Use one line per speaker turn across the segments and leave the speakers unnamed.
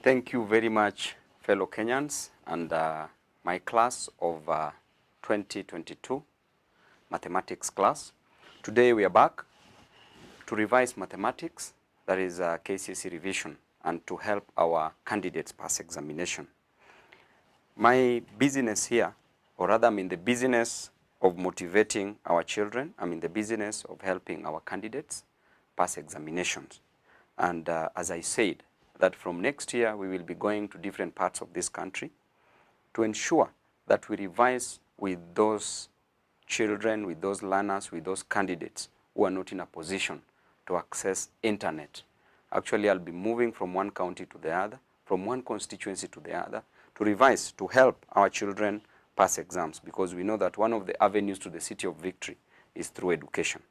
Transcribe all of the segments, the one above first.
Thank you very much, fellow Kenyans, and my class of 2022 mathematics class. Today we are back to revise mathematics, that is KCSE revision, and to help our candidates pass examination. My business here, or rather I'm in the business of motivating our children. I'm in the business of helping our candidates pass examinations. And as I said, that from next year we will be going to different parts of this country to ensure that we revise with those children, with those learners, with those candidates who are not in a position to access internet. Actually, I'll be moving from one county to the other, from one constituency to the other, to revise, to help our children pass exams, because we know that one of the avenues to the city of victory is through education.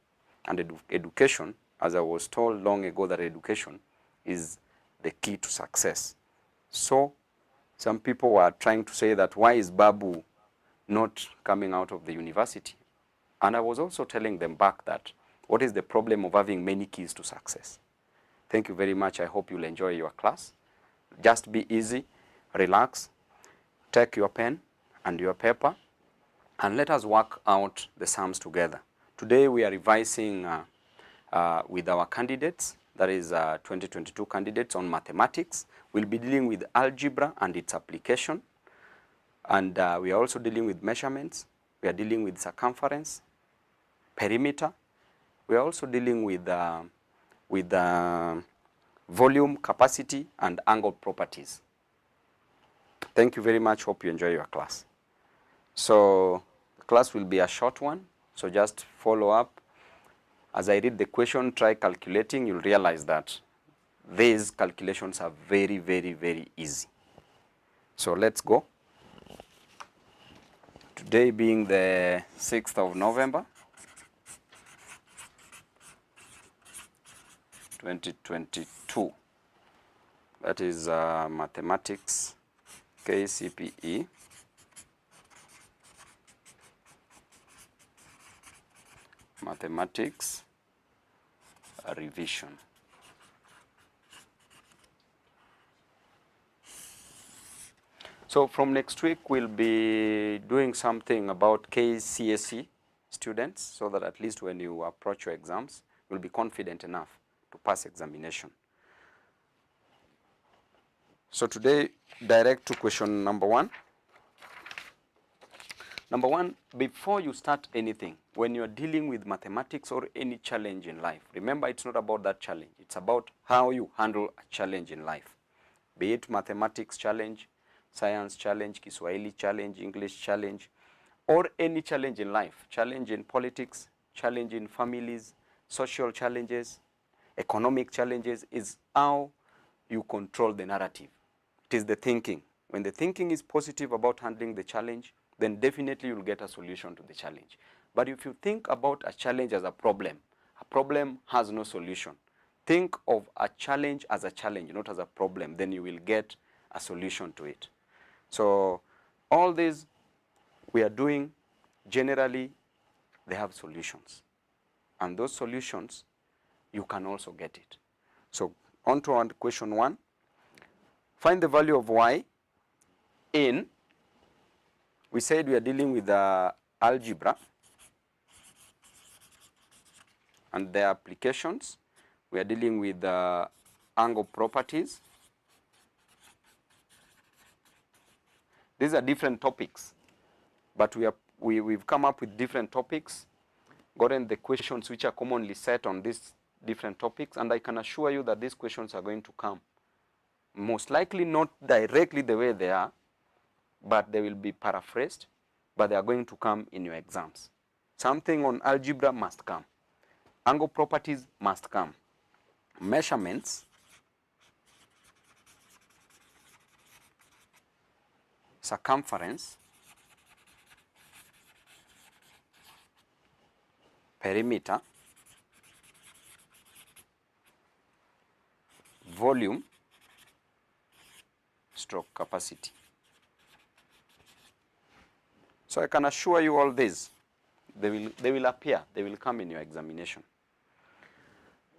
And education, as I was told long ago, that education is the key to success. So some people were trying to say that why is Babu not coming out of the university? And I was also telling them back that what is the problem of having many keys to success? Thank you very much. I hope you'll enjoy your class. Just be easy, relax, take your pen and your paper, and let us work out the sums together. Today we are revising with our candidates, that is 2022 candidates on mathematics. We'll be dealing with algebra and its application. And we are also dealing with measurements. We are dealing with circumference, perimeter. We are also dealing with volume, capacity, and angle properties. Thank you very much. Hope you enjoy your class. So the class will be a short one, so just follow up. As I read the question, try calculating. You'll realize that these calculations are very, very, very easy. So let's go. Today being the 6th of November, 2022. That is mathematics KCPE. Mathematics revision. So from next week we'll be doing something about KCSE students, so that at least when you approach your exams, you'll be confident enough to pass examination. So today, direct to question number one. Number one, before you start anything, when you're dealing with mathematics or any challenge in life, remember it's not about that challenge. It's about how you handle a challenge in life. Be it mathematics challenge, science challenge, Kiswahili challenge, English challenge, or any challenge in life. Challenge in politics, challenge in families, social challenges, economic challenges, is how you control the narrative. It is the thinking. When the thinking is positive about handling the challenge, then definitely you'll get a solution to the challenge. But if you think about a challenge as a problem has no solution. Think of a challenge as a challenge, not as a problem, then you will get a solution to it. So all these we are doing, generally, they have solutions. And those solutions, you can also get it. So on to question one. Find the value of y in, we said we are dealing with algebra and their applications. We are dealing with angle properties. These are different topics, but we've come up with different topics, gotten the questions which are commonly set on these different topics, and I can assure you that these questions are going to come. Most likely not directly the way they are, but they will be paraphrased, but they are going to come in your exams. Something on algebra must come. Angle properties must come. Measurements, circumference, perimeter, volume, stroke capacity. So I can assure you all these, they will appear, they will come in your examination.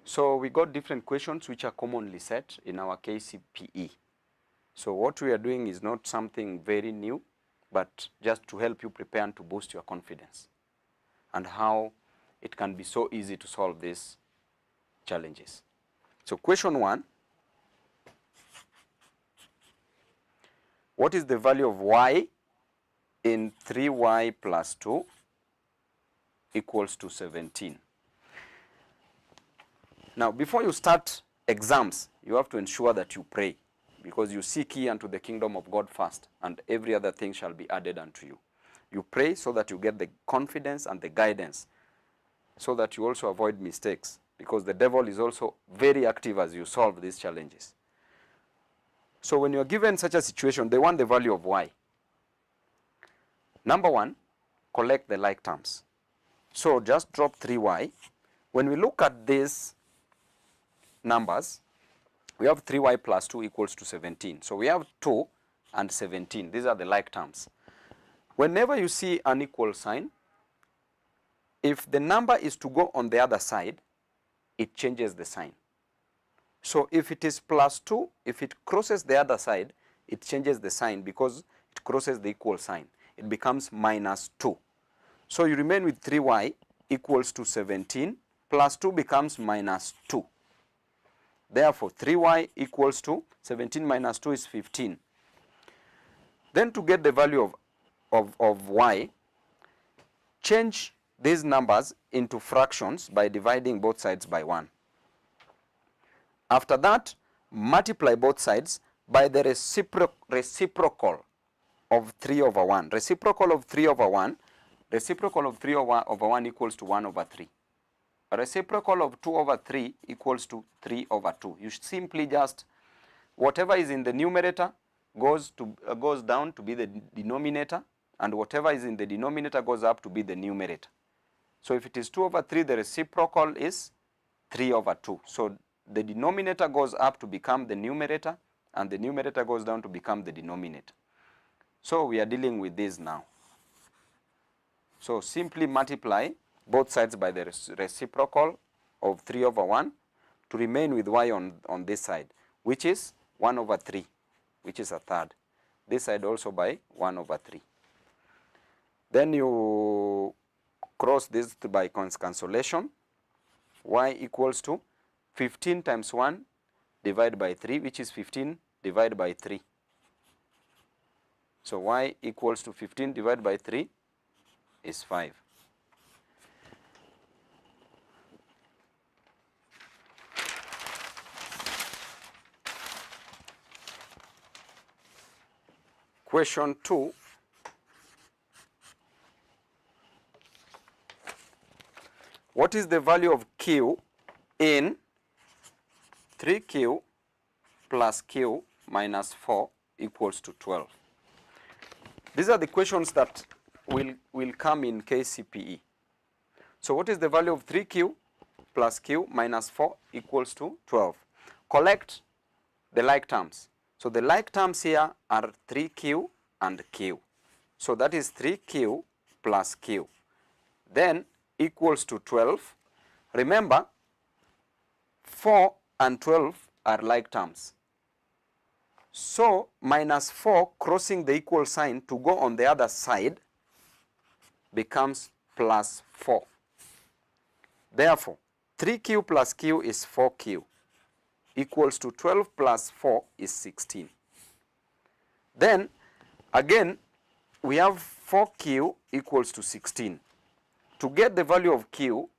So we got different questions which are commonly set in our KCPE. So what we are doing is not something very new, but just to help you prepare and to boost your confidence and how it can be so easy to solve these challenges. So question 1, what is the value of y in 3y plus 2 equals to 17? Now, before you start exams, you have to ensure that you pray, because you seek ye unto the kingdom of God first, and every other thing shall be added unto you. You pray so that you get the confidence and the guidance, so that you also avoid mistakes, because the devil is also very active as you solve these challenges. So when you're given such a situation, they want the value of y. Number 1, collect the like terms. So just drop 3y. When we look at these numbers, we have 3y plus 2 equals to 17. So we have 2 and 17. These are the like terms. Whenever you see an equal sign, if the number is to go on the other side, it changes the sign. So if it is plus 2, if it crosses the other side, it changes the sign because it crosses the equal sign. It becomes minus 2. So you remain with 3y equals to 17, plus 2 becomes minus 2. Therefore, 3y equals to 17 minus 2 is 15. Then to get the value of y, change these numbers into fractions by dividing both sides by 1. After that, multiply both sides by the reciprocal of 3 over 1. Reciprocal of 3 over 1, reciprocal of 3 over 1 equals to 1 over 3. A reciprocal of 2 over 3 equals to 3 over 2. You should simply just, whatever is in the numerator goes down to be the denominator, and whatever is in the denominator goes up to be the numerator. So if it is 2 over 3, the reciprocal is 3 over 2. So the denominator goes up to become the numerator, and the numerator goes down to become the denominator. So we are dealing with this now. So simply multiply both sides by the reciprocal of 3 over 1 to remain with y on this side, which is 1 over 3, which is a third. This side also by 1 over 3. Then you cross this by cancellation. Y equals to 15 times 1 divided by 3, which is 15 divided by 3. So y equals to 15 divided by 3 is 5. Question 2. What is the value of q in 3q plus q minus 4 equals to 12? These are the questions that will come in KCPE. So what is the value of 3q plus q minus 4 equals to 12? Collect the like terms. So the like terms here are 3q and q. So that is 3q plus q. Then equals to 12. Remember, 4 and 12 are like terms. So minus 4 crossing the equal sign to go on the other side becomes plus 4. Therefore, 3q plus q is 4q equals to 12 plus 4 is 16. Then again we have 4q equals to 16. To get the value of q,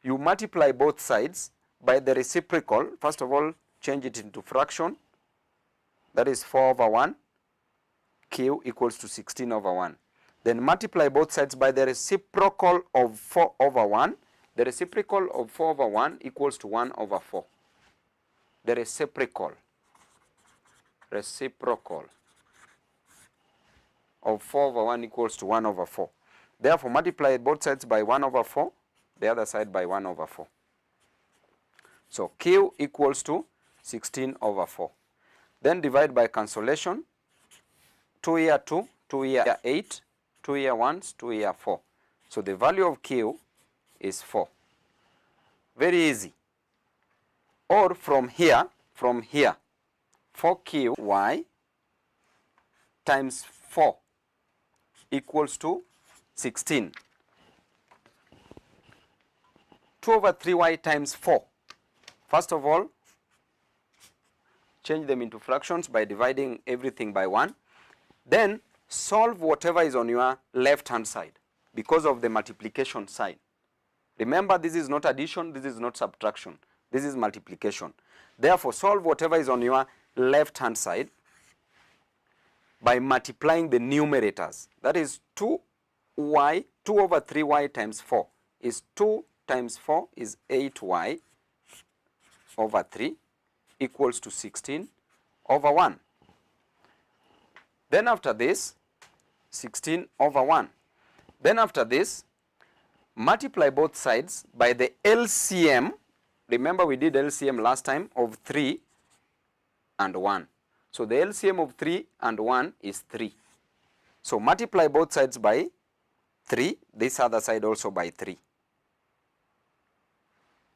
you multiply both sides by the reciprocal. First of all, change it into fraction. That is 4 over 1. Q equals to 16 over 1. Then multiply both sides by the reciprocal of 4 over 1. The reciprocal of 4 over 1 equals to 1 over 4. The reciprocal of 4 over 1 equals to 1 over 4. Therefore, multiply both sides by 1 over 4, the other side by 1 over 4. So q equals to 16 over 4. Then divide by cancellation. 2 here 2, 2 here 8, 2 here 1s, 2 here 4. So the value of q is 4. Very easy. Or from here, 4q y times 4 equals to 16. 2 over 3y times 4. First of all, change them into fractions by dividing everything by 1. Then solve whatever is on your left hand side because of the multiplication sign. Remember, this is not addition, this is not subtraction, this is multiplication. Therefore, solve whatever is on your left hand side by multiplying the numerators. That is 2y, 2 over 3y times 4 is 2 times 4 is 8y over 3 equals to 16 over 1. Then after this, 16 over 1. Then after this, multiply both sides by the LCM. Remember, we did LCM last time of 3 and 1. So the LCM of 3 and 1 is 3. So multiply both sides by 3, this other side also by 3.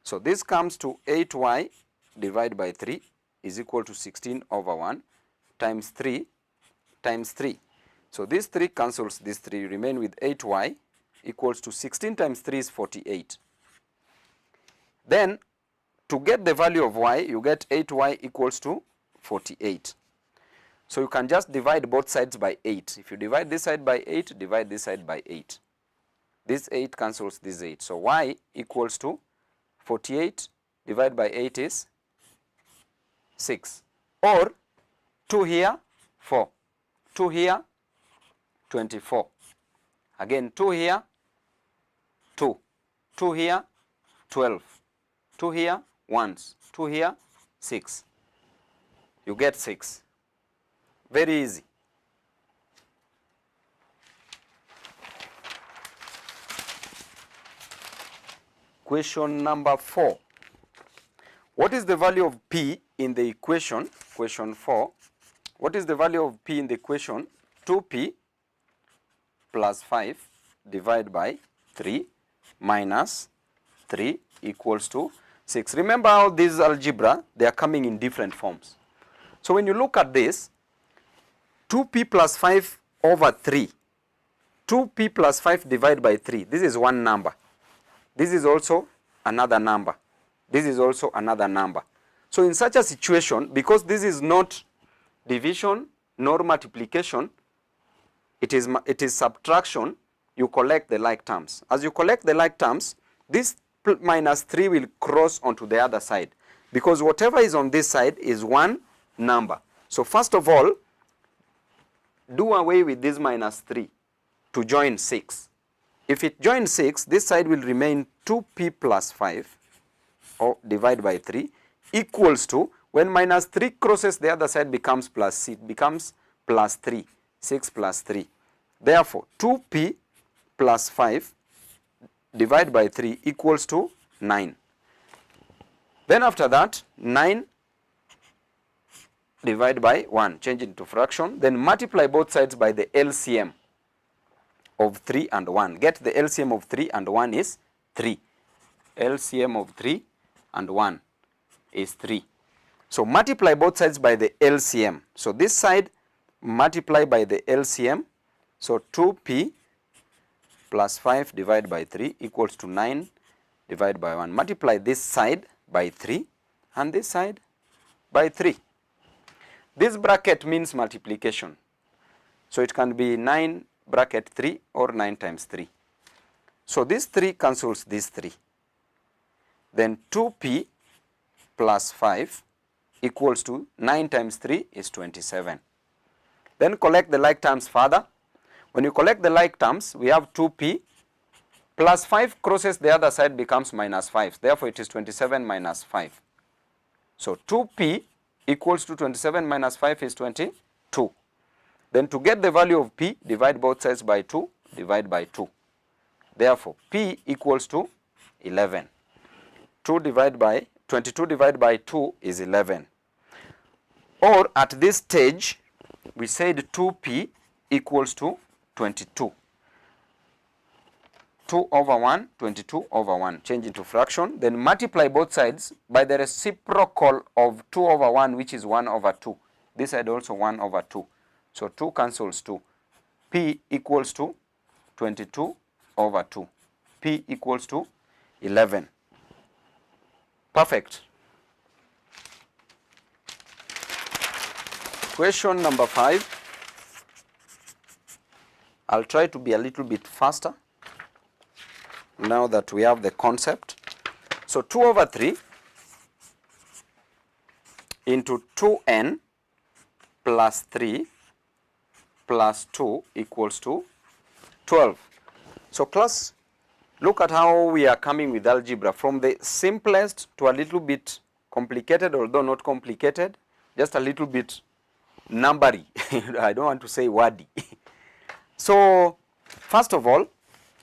So this comes to 8y divided by 3 is equal to 16 over 1 times 3 times 3. So this 3 cancels this 3, remain with 8y equals to 16 times 3 is 48. Then to get the value of y, you get 8y equals to 48. So you can just divide both sides by 8. If you divide this side by 8, divide this side by 8. This 8 cancels this 8. So y equals to 48 divided by 8 is 6. Or 2 here, 4. 2 here, 24. Again 2 here, 2. 2 here, 12. 2 here, 1s. 2 here, 6. You get 6. Very easy. Question number 4. What is the value of P in the equation? Question 4. What is the value of P in the equation? 2P plus 5 divided by 3 minus 3 equals to 6. Remember how this algebra, they are coming in different forms. So when you look at this, 2P plus 5 over 3. 2P plus 5 divided by 3. This is one number. This is also another number. This is also another number. So in such a situation, because this is not division nor multiplication, it is subtraction, you collect the like terms. As you collect the like terms, this minus 3 will cross onto the other side, because whatever is on this side is one number. So first of all, do away with this minus 3 to join 6. If it joins 6, this side will remain 2p plus 5 or divide by 3 equals to, when minus 3 crosses the other side becomes plus, it becomes plus 3, 6 plus 3. Therefore, 2p plus 5 divided by 3 equals to 9. Then after that, 9 divided by 1, change it into fraction, then multiply both sides by the LCM of 3 and 1. Get the LCM of 3 and 1 is 3. LCM of 3 and 1 is 3. So multiply both sides by the LCM. So this side multiply by the LCM. So 2p plus 5 divided by 3 equals to 9 divided by 1. Multiply this side by 3 and this side by 3. This bracket means multiplication. So it can be 9 bracket 3 or 9 times 3. So this 3 cancels this 3. Then 2p plus 5 equals to 9 times 3 is 27. Then collect the like terms further. When you collect the like terms, we have 2p plus 5 crosses the other side becomes minus 5. Therefore, it is 27 minus 5. So 2p equals to 27 minus 5 is 22. Then to get the value of p, divide both sides by 2, divide by 2. Therefore, p equals to 11. 22 divided by 2 is 11. Or at this stage, we said 2p equals to 22. 2 over 1, 22 over 1. Change into fraction. Then multiply both sides by the reciprocal of 2 over 1, which is 1 over 2. This side also 1 over 2. So 2 cancels 2. P equals to 22 over 2. P equals to 11. Perfect. Question number 5. I'll try to be a little bit faster now that we have the concept. So 2 over 3 into 2n plus 3 plus 2 equals to 12. So class, look at how we are coming with algebra from the simplest to a little bit complicated, although not complicated, just a little bit numbery. I don't want to say wordy. So first of all,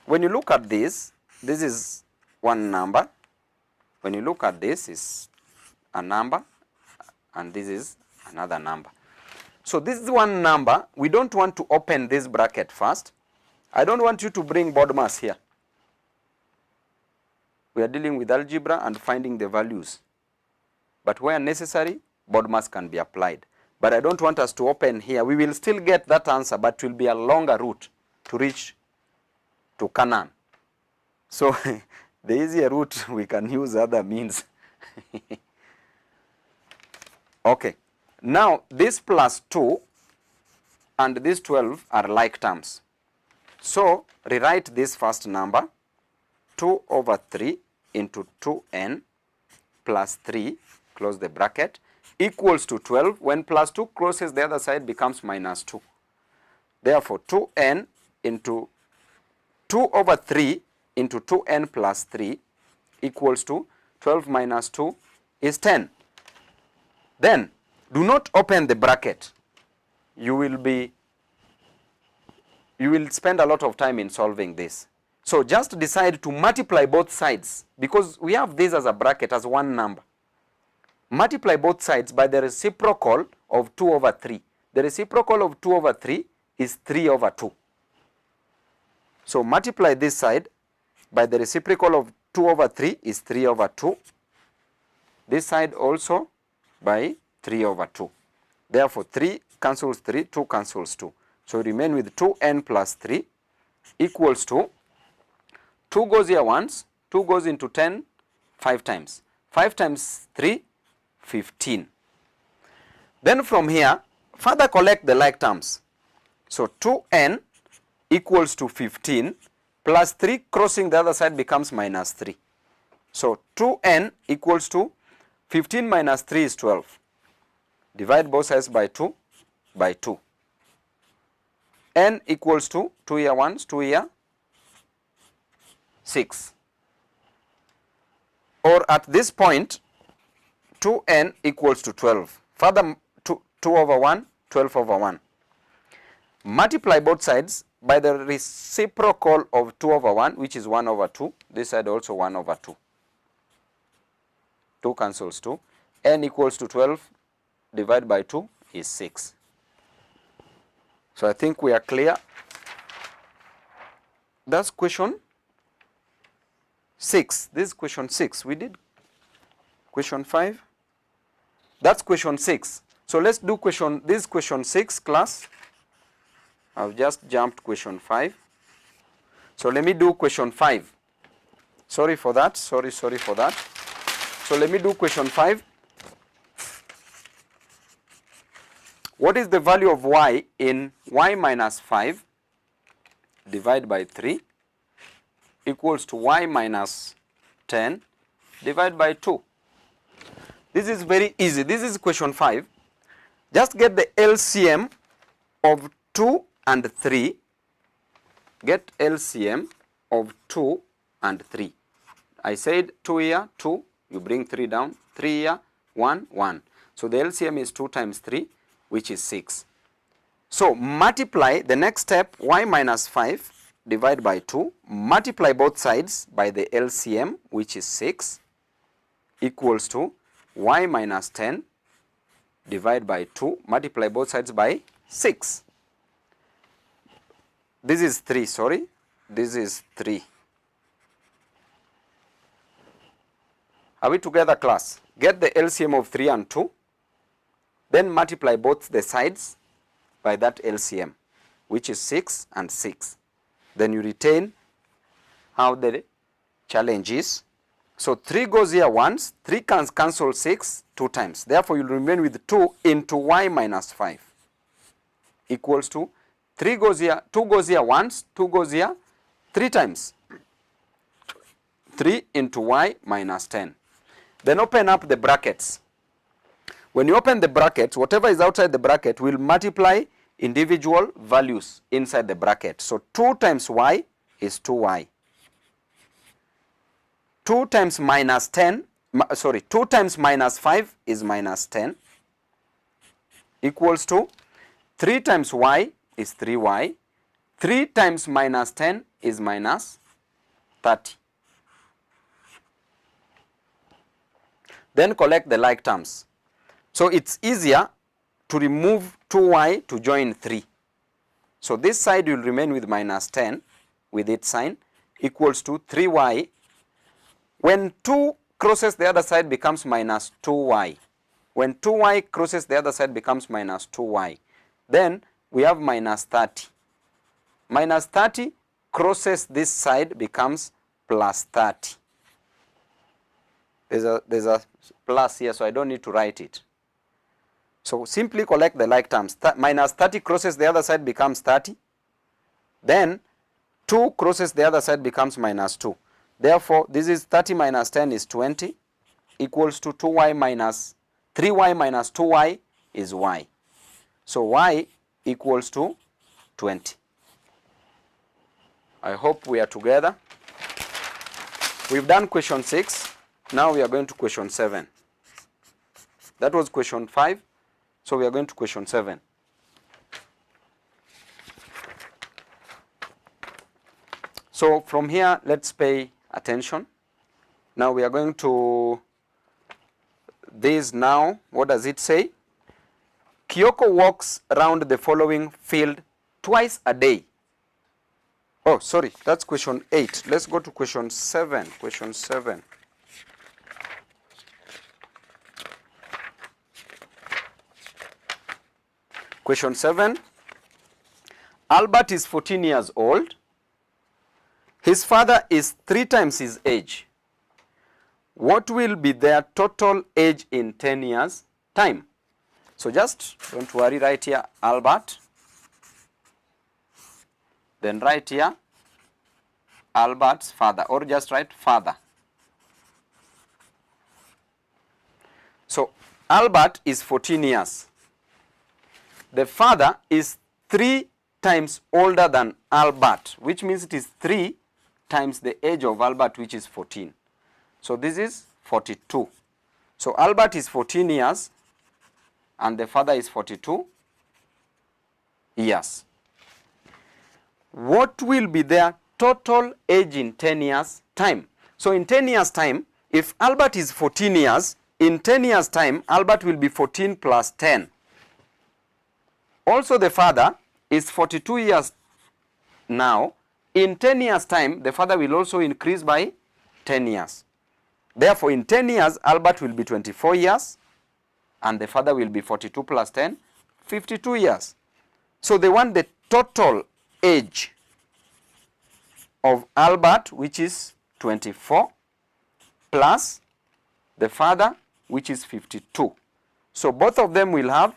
when you look at this is one number. When you look at this is a number, and this is another number. So this is one number. We don't want to open this bracket first. I don't want you to bring BODMAS here. We are dealing with algebra and finding the values. But where necessary, BODMAS can be applied. But I don't want us to open here. We will still get that answer, but it will be a longer route to reach to Canaan. So the easier route, we can use other means. Okay. Now this plus 2 and this 12 are like terms. So rewrite this first number, 2 over 3 into 2n plus 3, close the bracket, equals to 12. When plus 2 crosses the other side, becomes minus 2. Therefore 2n into 2 over 3 into 2n plus 3 equals to 12 minus 2 is 10. Then do not open the bracket. You will spend a lot of time in solving this. So just decide to multiply both sides, because we have this as a bracket as one number. Multiply both sides by the reciprocal of 2 over 3. The reciprocal of 2 over 3 is 3 over 2. So multiply this side by the reciprocal of 2 over 3 is 3 over 2. This side also by 3 over 2. Therefore 3 cancels 3, 2 cancels 2. So remain with 2n plus 3 equals to 2 goes here once, 2 goes into 10 5 times. 5 times 3, 15. Then from here, further collect the like terms. So 2n equals to 15 plus 3 crossing the other side becomes minus 3. So 2n equals to 15 minus 3 is 12. Divide both sides by 2 by 2. N equals to 2 here once, 2 here 6. Or at this point 2n equals to 12. Further 2 over 1, 12 over 1. Multiply both sides by the reciprocal of 2 over 1, which is 1 over 2. This side also 1 over 2. 2 cancels 2. N equals to 12. Divide by 2 is 6. So I think we are clear. That's question 6. This is question 6. We did question 5. That's question 6. So let's do this is question 6, class. I've just jumped question 5. So let me do question 5. Sorry for that. Sorry for that. So let me do question 5. What is the value of y in y minus 5 divided by 3 equals to y minus 10 divided by 2? This is very easy. This is question 5. Just get the LCM of 2 and 3. Get LCM of 2 and 3. I said 2 here, 2. You bring 3 down. 3 here, 1, 1. So the LCM is 2 times 3, which is 6. So multiply the next step, y minus 5 divided by 2. Multiply both sides by the LCM, which is 6, equals to y minus 10 divided by 2. Multiply both sides by 6. This is 3, sorry. This is 3. Are we together, class? Get the LCM of 3 and 2. Then multiply both the sides by that LCM, which is 6 and 6. Then you retain how the challenge is. So 3 goes here once, 3 can cancel 6 2 times. Therefore, you'll remain with 2 into y minus 5 equals to 3 goes here, 2 goes here once, 2 goes here 3 times. 3 into y minus 10. Then open up the brackets. When you open the brackets, whatever is outside the bracket will multiply individual values inside the bracket. So 2 times y is 2y. 2 times minus 10, 2 times minus 5 is minus 10 equals to 3 times y is 3y. 3 times minus 10 is minus 30. Then collect the like terms. So it's easier to remove 2y to join 3. So this side will remain with minus 10 with its sign equals to 3y. When 2 crosses the other side becomes minus 2y. When 2y crosses the other side becomes minus 2y. Then we have minus 30. Minus 30 crosses this side becomes plus 30. There's a plus here, so I don't need to write it. So simply collect the like terms. Minus 30 crosses the other side becomes 30. Then 2 crosses the other side becomes minus 2. Therefore, this is 30 minus 10 is 20 equals to 2y minus 3y minus 2y is y. So y equals to 20. I hope we are together. We've done question 6. Now we are going to question 7. That was question 5. So we are going to question 7. So from here, let's pay attention. Now we are going to this now. What does it say? Kyoko walks around the following field twice a day. Oh, sorry, that's question 8. Let's go to question 7. Question 7. Question 7. Albert is 14 years old. His father is 3 times his age. What will be their total age in 10 years' time? So just don't worry, write here Albert. Then write here Albert's father, or just write father. So Albert is 14 years. The father is 3 times older than Albert, which means it is 3 times the age of Albert, which is 14. So this is 42. So Albert is 14 years and the father is 42 years. What will be their total age in 10 years' time? So in 10 years' time, if Albert is 14 years, in 10 years' time, Albert will be 14 plus 10. Also, the father is 42 years now. In 10 years' time, the father will also increase by 10 years. Therefore, in 10 years, Albert will be 24 years, and the father will be 42 plus 10, 52 years. So they want the total age of Albert, which is 24, plus the father, which is 52. So both of them will have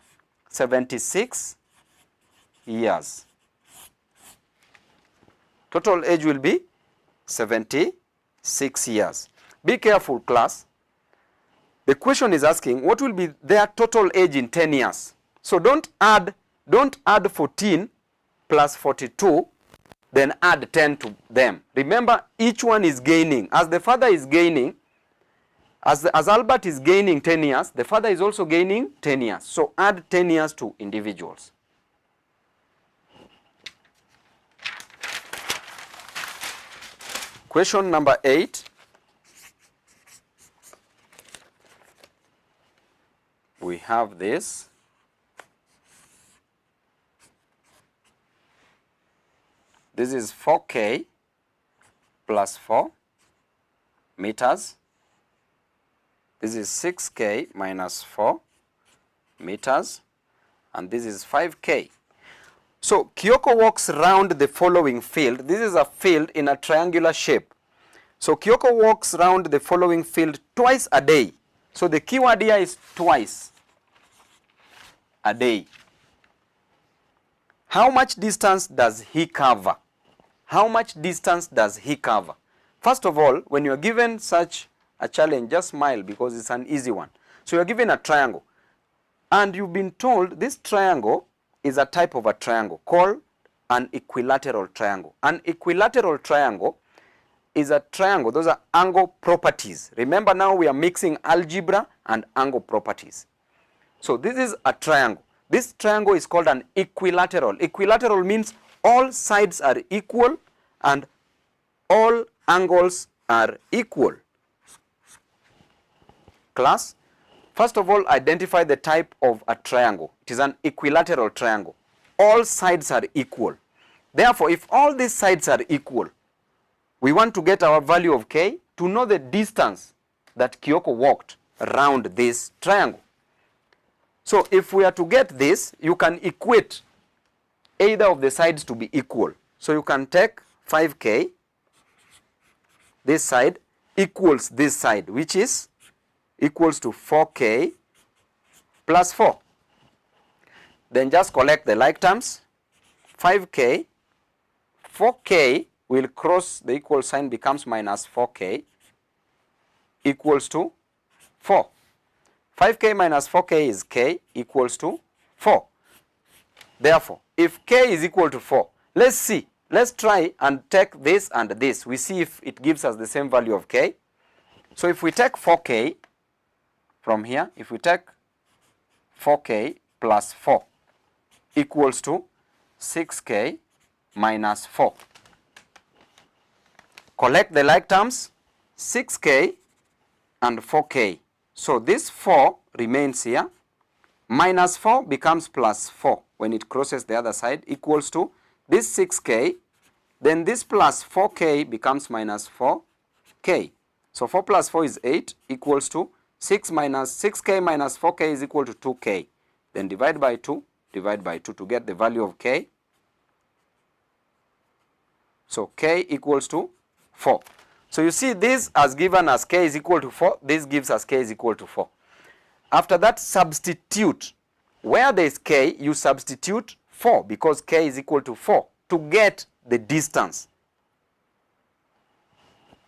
76 years. Total age will be 76 years. Be careful, class. The question is asking what will be their total age in 10 years. So don't add 14 plus 42, then add 10 to them. Remember, each one is gaining. As the father is gaining, as Albert is gaining 10 years, the father is also gaining 10 years. So add 10 years to individuals. Question number 8. We have this. This is 4k plus 4 meters. This is 6k minus 4 meters. And this is 5k So Kyoko walks round the following field. This is a field in a triangular shape. So Kyoko walks round the following field twice a day. So the keyword here is twice a day. How much distance does he cover? How much distance does he cover? First of all, when you are given such a challenge, just smile because it's an easy one. So you are given a triangle and you've been told this triangle is a type of a triangle called an equilateral triangle. An equilateral triangle is a triangle. Those are angle properties. Remember, now we are mixing algebra and angle properties. So this is a triangle. This triangle is called an equilateral. Equilateral means all sides are equal and all angles are equal. Class, first of all, identify the type of a triangle. It is an equilateral triangle. All sides are equal. Therefore, if all these sides are equal, we want to get our value of k to know the distance that Kyoko walked around this triangle. So if we are to get this, you can equate either of the sides to be equal. So you can take 5k, this side equals this side, which is equals to 4k plus 4. Then just collect the like terms. 5k, 4k will cross the equal sign, becomes minus 4k equals to 4. 5k minus 4k is k equals to 4. Therefore, if k is equal to 4, let's see. Let's try and take this and this. We see if it gives us the same value of k. So if we take 4k from here, if we take 4k plus 4 equals to 6k minus 4. Collect the like terms, 6k and 4k. So this 4 remains here, minus 4 becomes plus 4 when it crosses the other side, equals to this 6k, then this plus 4k becomes minus 4k. So 4 plus 4 is 8 equals to 6k minus 4k is equal to 2k. Then divide by 2 to get the value of k. So k equals to 4. So you see this has given us k is equal to 4. This gives us k is equal to 4. After that, substitute. Where there is k, you substitute 4 because k is equal to 4 to get the distance.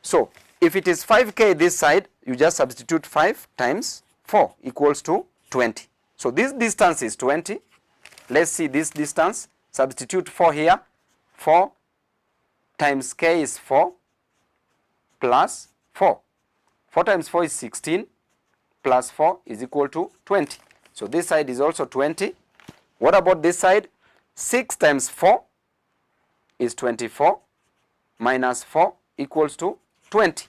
So if it is 5k this side, you just substitute 5 times 4 equals to 20. So this distance is 20. Let's see this distance. Substitute 4 here. 4 times k is 4 plus 4. 4 times 4 is 16 plus 4 is equal to 20. So this side is also 20. What about this side? 6 times 4 is 24 minus 4 equals to 20.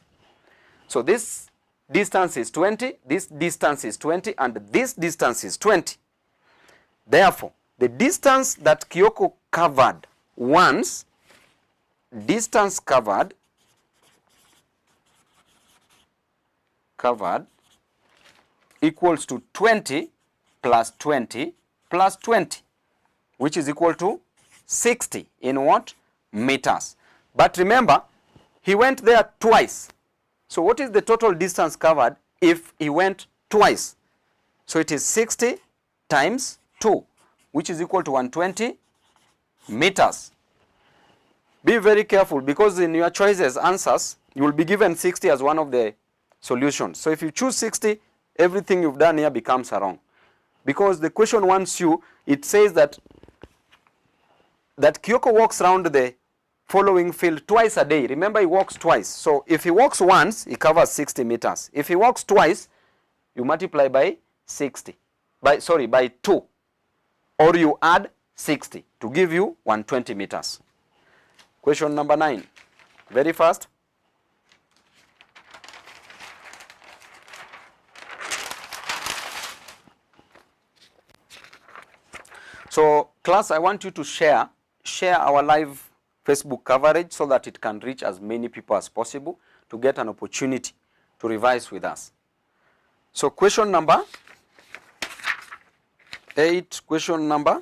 So this distance is 20, this distance is 20, and this distance is 20. Therefore, the distance that Kyoko covered once, distance covered equals to 20 plus 20 plus 20, which is equal to 60 in what? Meters. But remember, he went there twice. So what is the total distance covered if he went twice? So it is 60 times 2, which is equal to 120 meters. Be very careful because in your choices answers, you will be given 60 as one of the solutions. So if you choose 60, everything you've done here becomes wrong. Because the question wants you, it says that Kyoko walks around the following field twice a day. Remember, he walks twice. So if he walks once, he covers 60 meters. If he walks twice, you multiply by 2. Or you add 60 to give you 120 meters. Question number 9. Very fast. So class, I want you to share our live Facebook coverage so that it can reach as many people as possible to get an opportunity to revise with us. So question number 8, question number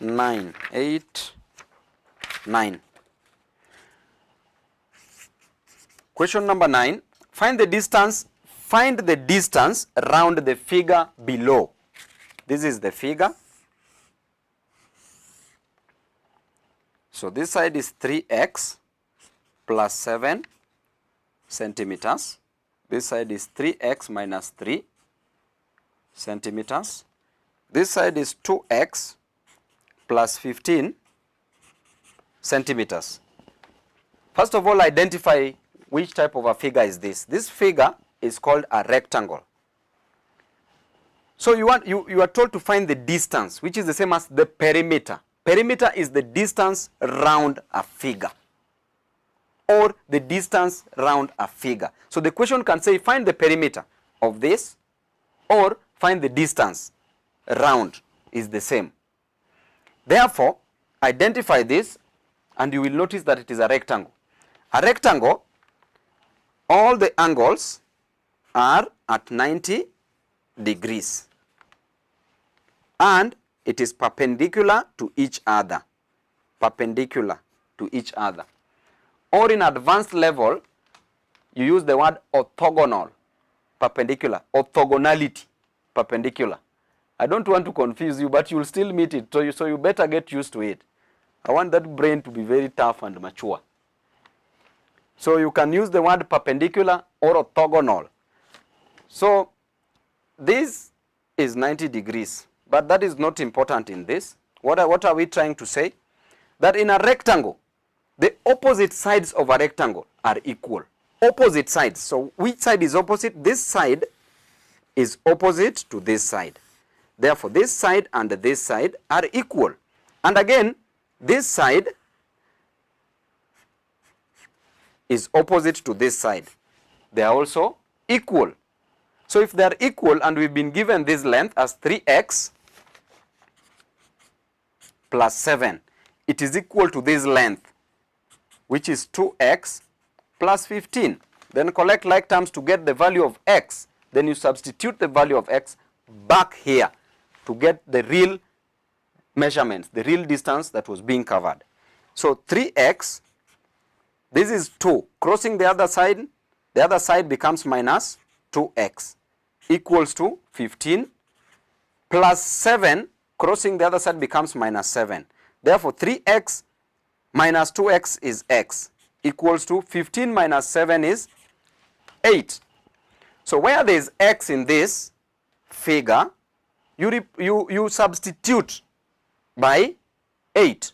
9, 8, 9. Question number 9. Find the distance around the figure below. This is the figure. So this side is 3x plus 7 centimeters. This side is 3x minus 3 centimeters. This side is 2x plus 15 centimeters. First of all, identify which type of a figure is this. This figure is called a rectangle. So you are told to find the distance, which is the same as the perimeter. Perimeter is the distance around a figure, or the distance around a figure. So the question can say find the perimeter of this, or find the distance around, is the same. Therefore, identify this and you will notice that it is a rectangle. A rectangle, all the angles are at 90 degrees and it is perpendicular to each other. Perpendicular to each other. Or in advanced level, you use the word orthogonal. Perpendicular. Orthogonality. Perpendicular. I don't want to confuse you, but you'll still meet it, so you better get used to it. I want that brain to be very tough and mature. So you can use the word perpendicular or orthogonal. So this is 90 degrees, but that is not important in this. What are we trying to say? That in a rectangle, the opposite sides of a rectangle are equal. Opposite sides. So which side is opposite? This side is opposite to this side. Therefore, this side and this side are equal. And again, this side is opposite to this side. They are also equal. So if they are equal and we've been given this length as 3x plus 7, it is equal to this length, which is 2x plus 15. Then collect like terms to get the value of x. Then you substitute the value of x back here to get the real measurements, the real distance that was being covered. So 3x, this is 2. Crossing the other side becomes minus 2x equals to 15 plus 7, crossing the other side becomes minus 7. Therefore, 3x minus 2x is x equals to 15 minus 7 is 8. So where there is x in this figure, you substitute by 8.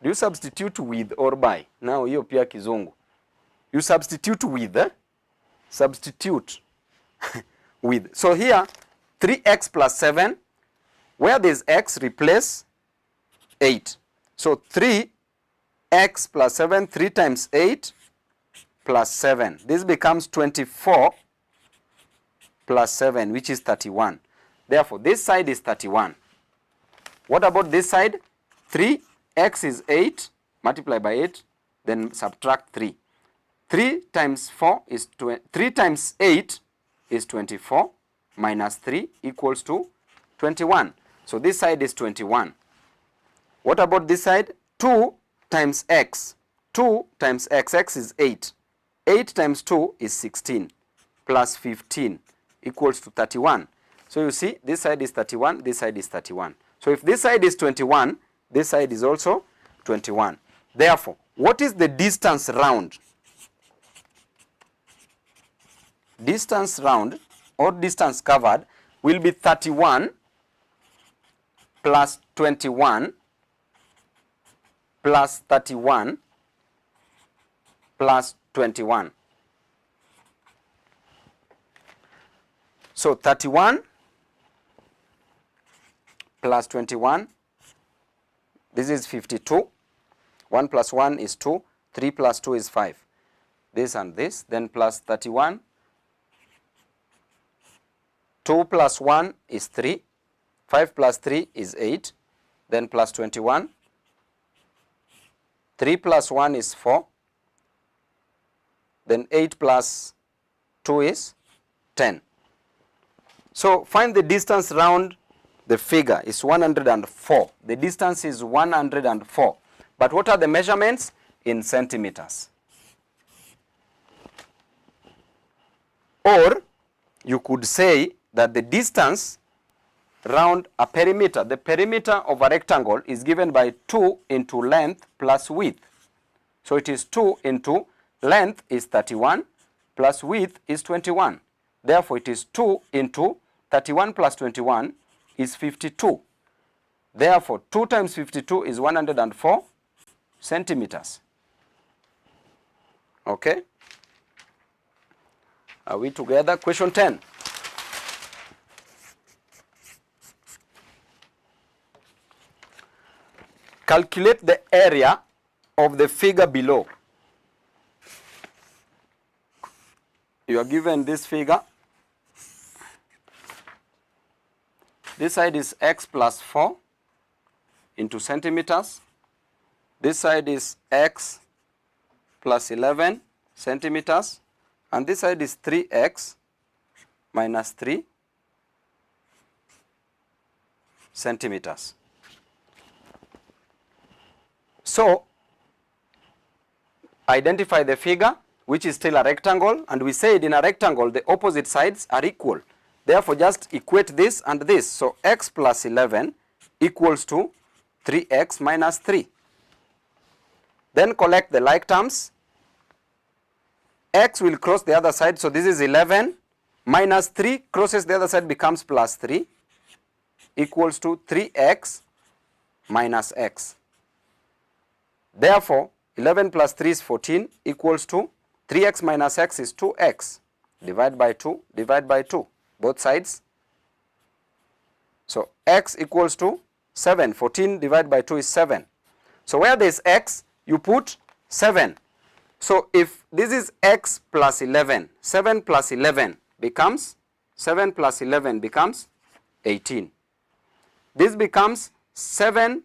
Do you substitute with or by? Now hiyo pia kizungu. You substitute with, substitute with. So here 3x plus 7, where there is x, replace 8. So 3x plus 7, 3 times 8 plus 7. This becomes 24 plus 7, which is 31. Therefore, this side is 31. What about this side? 3x is 8, multiply by 8, then subtract 3. 3 times 4 is 3 times 8 is 24, minus 3 equals to 21. So this side is 21. What about this side? 2 times x. 2 times x, x is 8. 8 times 2 is 16, plus 15 equals to 31. So you see, this side is 31, this side is 31. So if this side is 21, this side is also 21. Therefore, what is the distance round? Distance round or distance covered will be 31 plus 21 plus 31 plus 21. So 31 plus 21, this is 52. 1 plus 1 is 2. 3 plus 2 is 5. This and this, then plus 31. 2 plus 1 is 3. 5 plus 3 is 8. Then plus 21. 3 plus 1 is 4. Then 8 plus 2 is 10. So find the distance round the figure is 104. The distance is 104. But what are the measurements? In centimeters. Or you could say that the distance round a perimeter, the perimeter of a rectangle is given by 2 into length plus width. So it is 2 into length is 31 plus width is 21. Therefore, it is 2 into 31 plus 21 is 52. Therefore, 2 times 52 is 104 centimeters. Okay? Are we together? Question 10. Calculate the area of the figure below. You are given this figure. This side is x plus 4 into centimeters. This side is x plus 11 centimeters. And this side is 3x minus 3 centimeters. So, identify the figure, which is still a rectangle, and we said in a rectangle the opposite sides are equal. Therefore, just equate this and this. So, x plus 11 equals to 3x minus 3. Then collect the like terms. X will cross the other side, so this is 11 minus 3 crosses the other side, becomes plus 3 equals to 3x minus x. Therefore, 11 plus 3 is 14 equals to 3x minus x is 2x. Divide by 2, divide by 2, both sides. So, x equals to 7. 14 divided by 2 is 7. So, where there is x, you put 7. So, if this is x plus 11, 7 plus 11 becomes 7 plus 11 becomes 18. This becomes 7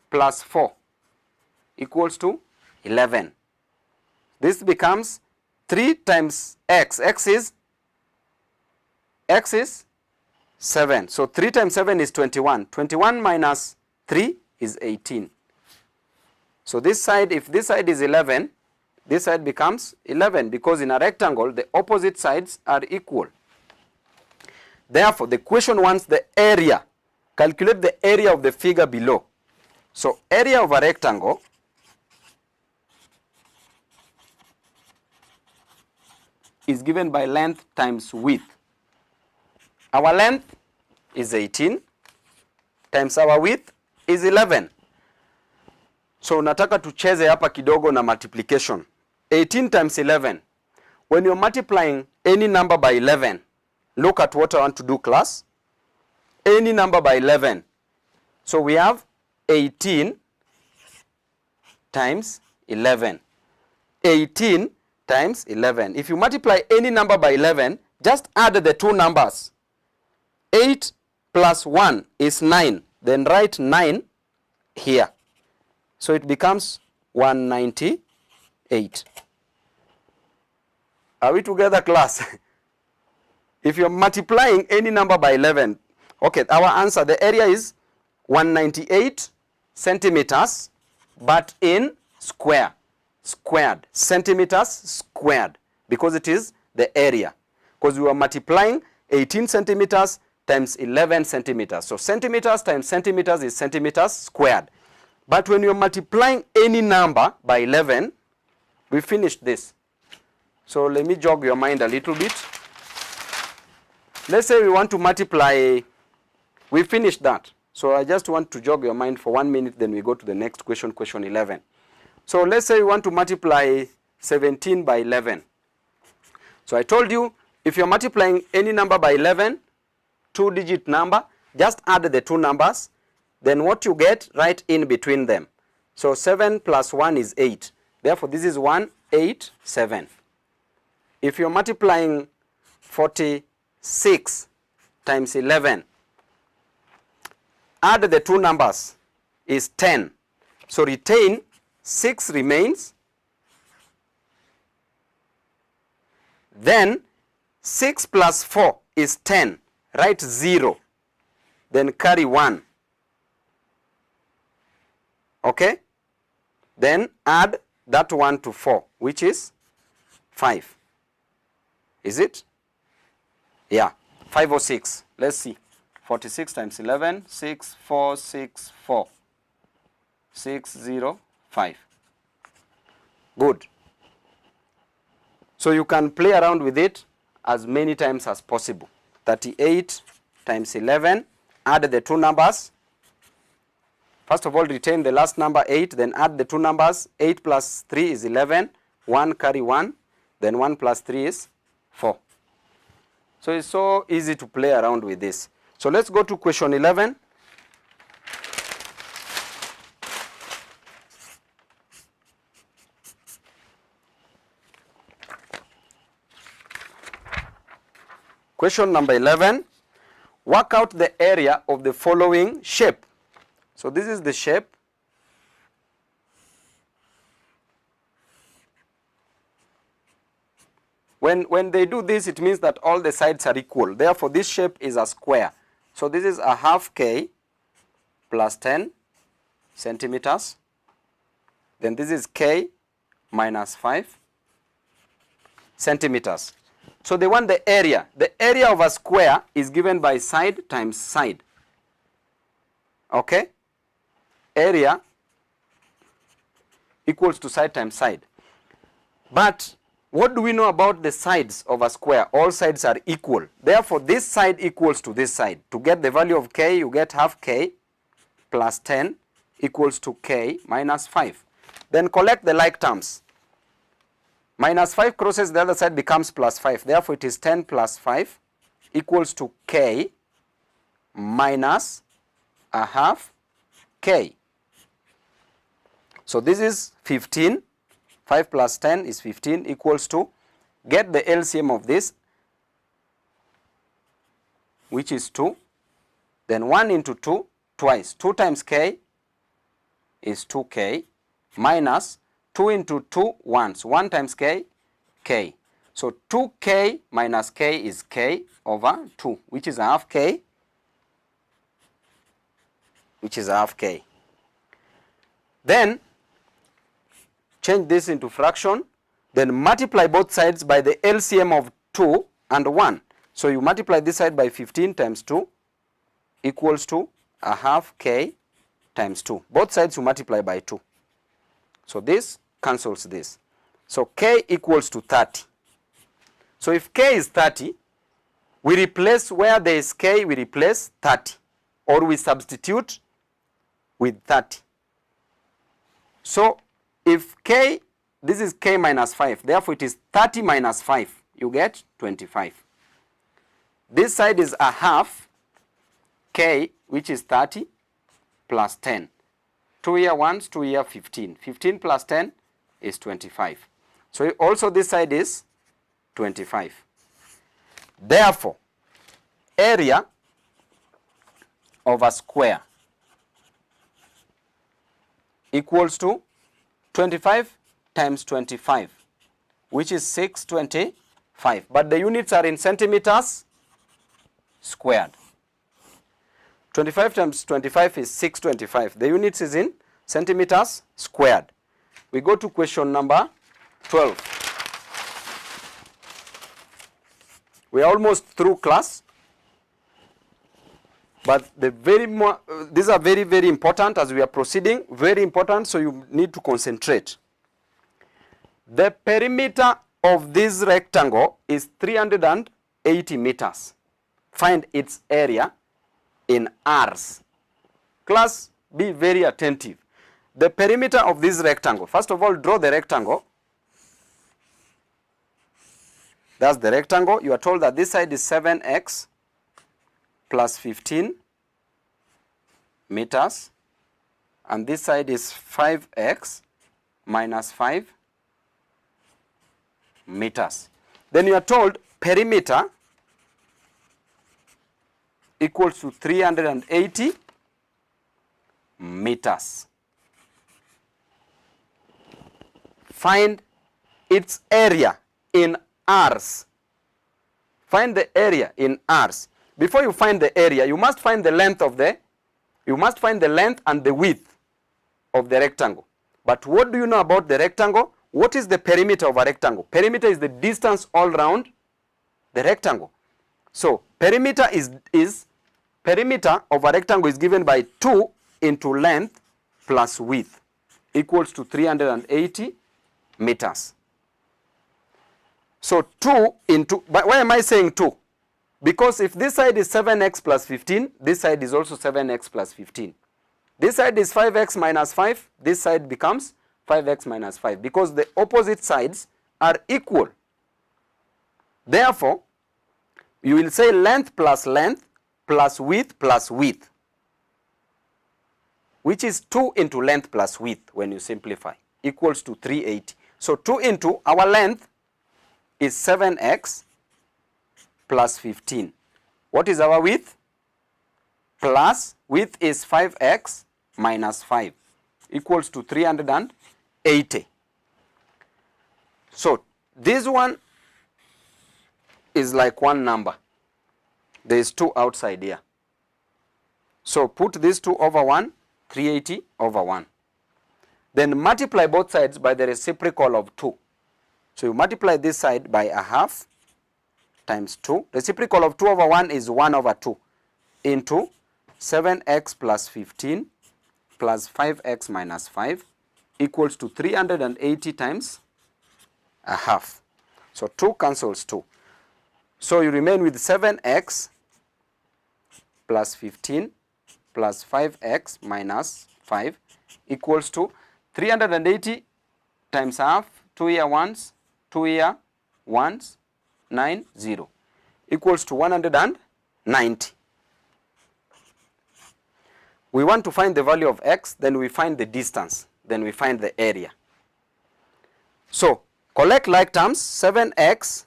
plus 4 equals to 11. This becomes 3 times x. X is 7. So, 3 times 7 is 21. 21 minus 3 is 18. So, this side, if this side is 11, this side becomes 11, because in a rectangle the opposite sides are equal. Therefore, the question wants the area. Calculate the area of the figure below. So, area of a rectangle is given by length times width. Our length is 18 times our width is 11. So, nataka tucheze hapa kidogo na multiplication. 18 times 11. When you're multiplying any number by 11, look at what I want to do, class. Any number by 11. So, we have 18 times 11. 18 times 11. If you multiply any number by 11, just add the two numbers. 8 plus 1 is 9. Then write 9 here. So, it becomes 198. Are we together, class? If you're multiplying any number by 11, okay, our answer, the area is 198 centimeters, but in squared, centimeters squared, because it is the area. Because we are multiplying 18 centimeters times 11 centimeters. So, centimeters times centimeters is centimeters squared. But when you're multiplying any number by 11, we finished this. So, let me jog your mind a little bit. Let's say we want to multiply, we finished that. So, I just want to jog your mind for 1 minute, then we go to the next question, question 11. So, let's say we want to multiply 17 by 11. So, I told you, if you're multiplying any number by 11, 2-digit number, just add the two numbers. Then what you get, right in between them. So, 7 plus 1 is 8. Therefore, this is 187. If you're multiplying 46 times 11, add the two numbers, is 10. So, retain 6 remains. Then 6 plus 4 is 10. Write 0. then carry 1. Okay? Then add that 1 to 4, which is 5. Is it? Yeah, 5 or 6. Let's see. 46 times 11, 6, 4, 6, 4. 6, 0, 5. Good. So you can play around with it as many times as possible. 38 times 11, add the two numbers. First of all, retain the last number 8, then add the two numbers. 8 plus 3 is 11, 1 carry 1, then 1 plus 3 is 4. So it's so easy to play around with this. So let's go to question 11. Question number 11, work out the area of the following shape. So this is the shape. When they do this, it means that all the sides are equal. Therefore, this shape is a square. So this is a half k plus 10 centimeters. Then this is k minus 5 centimeters. So they want the area. The area of a square is given by side times side. Okay? Area equals to side times side. But what do we know about the sides of a square? All sides are equal. Therefore, this side equals to this side. To get the value of k, you get half k plus 10 equals to k minus 5. Then collect the like terms. Minus 5 crosses the other side, becomes plus 5. Therefore, it is 10 plus 5 equals to k minus a half k. So this is 15. 5 plus 10 is 15 equals to, get the LCM of this, which is 2. Then 1 into 2 twice. 2 times k is 2k minus 2 into 2 once. 1 times k, k. So 2k minus k is k over 2, which is a half k, which is a half k. Then change this into fraction, then multiply both sides by the LCM of 2 and 1. So you multiply this side by 15 times 2 equals to a half k times 2. Both sides you multiply by 2. So this cancels this. So k equals to 30. So if k is 30, we replace where there is k, we replace 30. Or we substitute with 30. So if k, this is k minus 5, therefore it is 30 minus 5, you get 25. This side is a half k, which is 30 plus 10. 2 here once, 2 here 15. 15 plus 10 is 25. So also this side is 25. Therefore, area of a square equals to 25 times 25, which is 625. But the units are in centimeters squared. 25 times 25 is 625. The units is in centimeters squared. We go to question number 12. We are almost through class. But these are very, very important as we are proceeding. Very important, so you need to concentrate. The perimeter of this rectangle is 380 meters. Find its area in R's. Class, be very attentive. The perimeter of this rectangle. First of all, draw the rectangle. That's the rectangle. You are told that this side is 7x plus 15 meters, and this side is 5x minus 5 meters. Then you are told perimeter equals to 380 meters. Find its area in R's. Find the area in R's. before you find the area, you must find the length of the, you must find the length and the width of the rectangle. But what do you know about the rectangle? What is the perimeter of a rectangle? Perimeter is the distance all around the rectangle. So perimeter perimeter of a rectangle is given by 2 into length plus width equals to 380 meters. So 2 into, but why am I saying 2? Because if this side is 7x plus 15, this side is also 7x plus 15. This side is 5x minus 5, this side becomes 5x minus 5 because the opposite sides are equal. Therefore, you will say length plus width, which is 2 into length plus width when you simplify, equals to 380. So 2 into our length is 7x plus 15. What is our width? Plus width is 5x minus 5 equals to 380. So this one is like one number. There is 2 outside here. So put these 2 over 1, 380 over 1. Then multiply both sides by the reciprocal of 2. So you multiply this side by a half times 2. Reciprocal of 2 over 1 is 1 over 2 into 7x plus 15 plus 5x minus 5 equals to 380 times a half. So 2 cancels 2. So you remain with 7x plus 15 plus 5x minus 5 equals to 380 times half, 2 here ones, 2 here ones, 9, 0 equals to 190. We want to find the value of x, then we find the distance, then we find the area. So collect like terms, 7x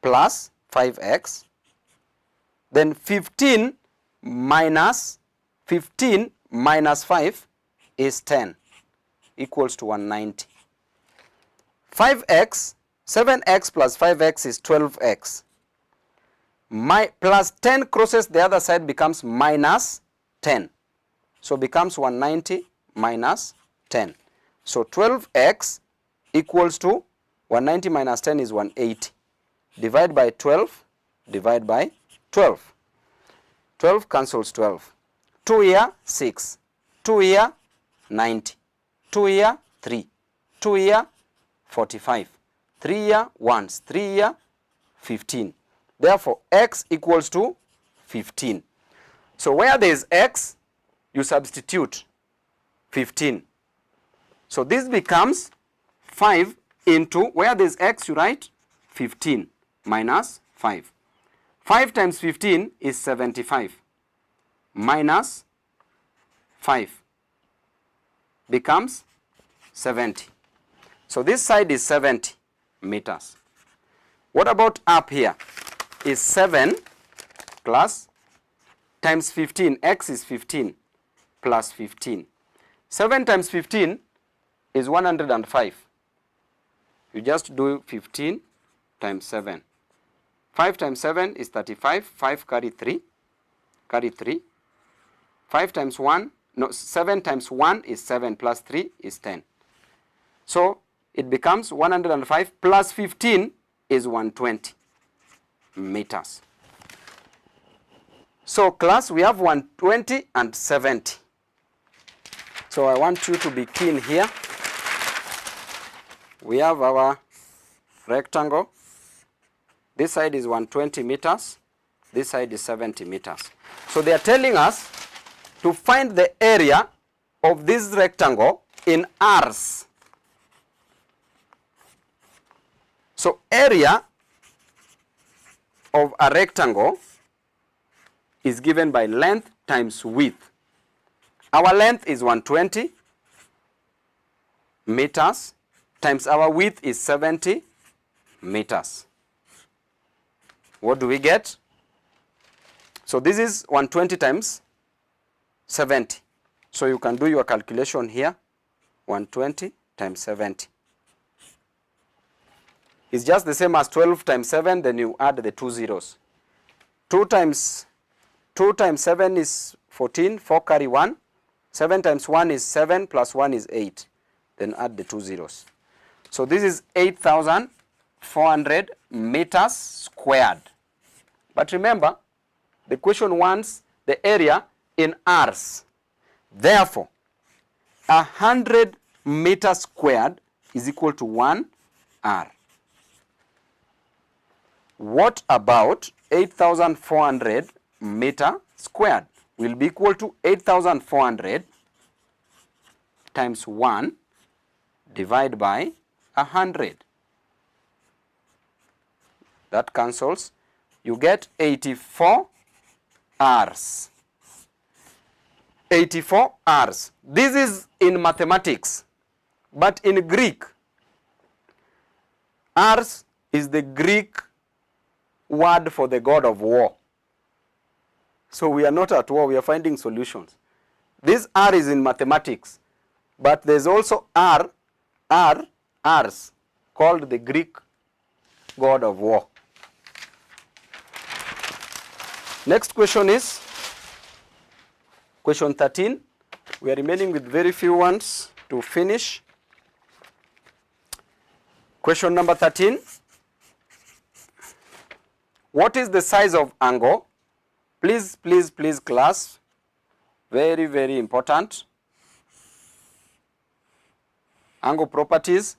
plus 5x, then 15 minus 5 is 10 equals to 190. 7x plus 5x is 12x. Plus 10 crosses the other side becomes minus 10. So becomes 190 minus 10. So 12x equals to 190 minus 10 is 180. Divide by 12, divide by 12. 12 cancels 12. 2 here, 6. 2 here, 90. 2 here, 3. 2 here, 45. 3 here, 1s. 3 here, 15. Therefore, x equals to 15. So where there is x, you substitute 15. So this becomes 5 into, where there is x, you write 15 minus 5. 5 times 15 is 75 minus 5 becomes 70. So this side is 70 meters. What about up here? Is 7 plus times 15, x is 15 plus 15. 7 times 15 is 105. You just do 15 times 7. 5 times 7 is 35. 5 carry 3. Carry 3. 5 times 1, no, 7 times 1 is 7 plus 3 is 10. So it becomes 105 plus 15 is 120 meters. So class, we have 120 and 70. So I want you to be keen here. We have our rectangle. This side is 120 meters. This side is 70 meters. So they are telling us to find the area of this rectangle in R's. So area of a rectangle is given by length times width. Our length is 120 meters times our width is 70 meters. What do we get? So this is 120 times 70. So you can do your calculation here. 120 times 70. It's just the same as 12 times 7, then you add the 2 zeros. 2 times 7 is 14, 4 carry 1. 7 times 1 is 7 plus 1 is 8. Then add the 2 zeros. So this is 8,400 meters squared. But remember, the question wants the area in R's. Therefore, 100 meters squared is equal to 1 R. What about 8,400 meter squared? Will be equal to 8,400 times 1 divided by 100. That cancels. You get 84 R's. 84 R's. This is in mathematics. But in Greek, R's is the Greek word for the god of war. So we are not at war, we are finding solutions. This R is in mathematics, but there's also R's called the Greek god of war. Next question is question 13. We are remaining with very few ones to finish. Question number 13. What is the size of angle? Please, please, please, class. Very, very important. Angle properties.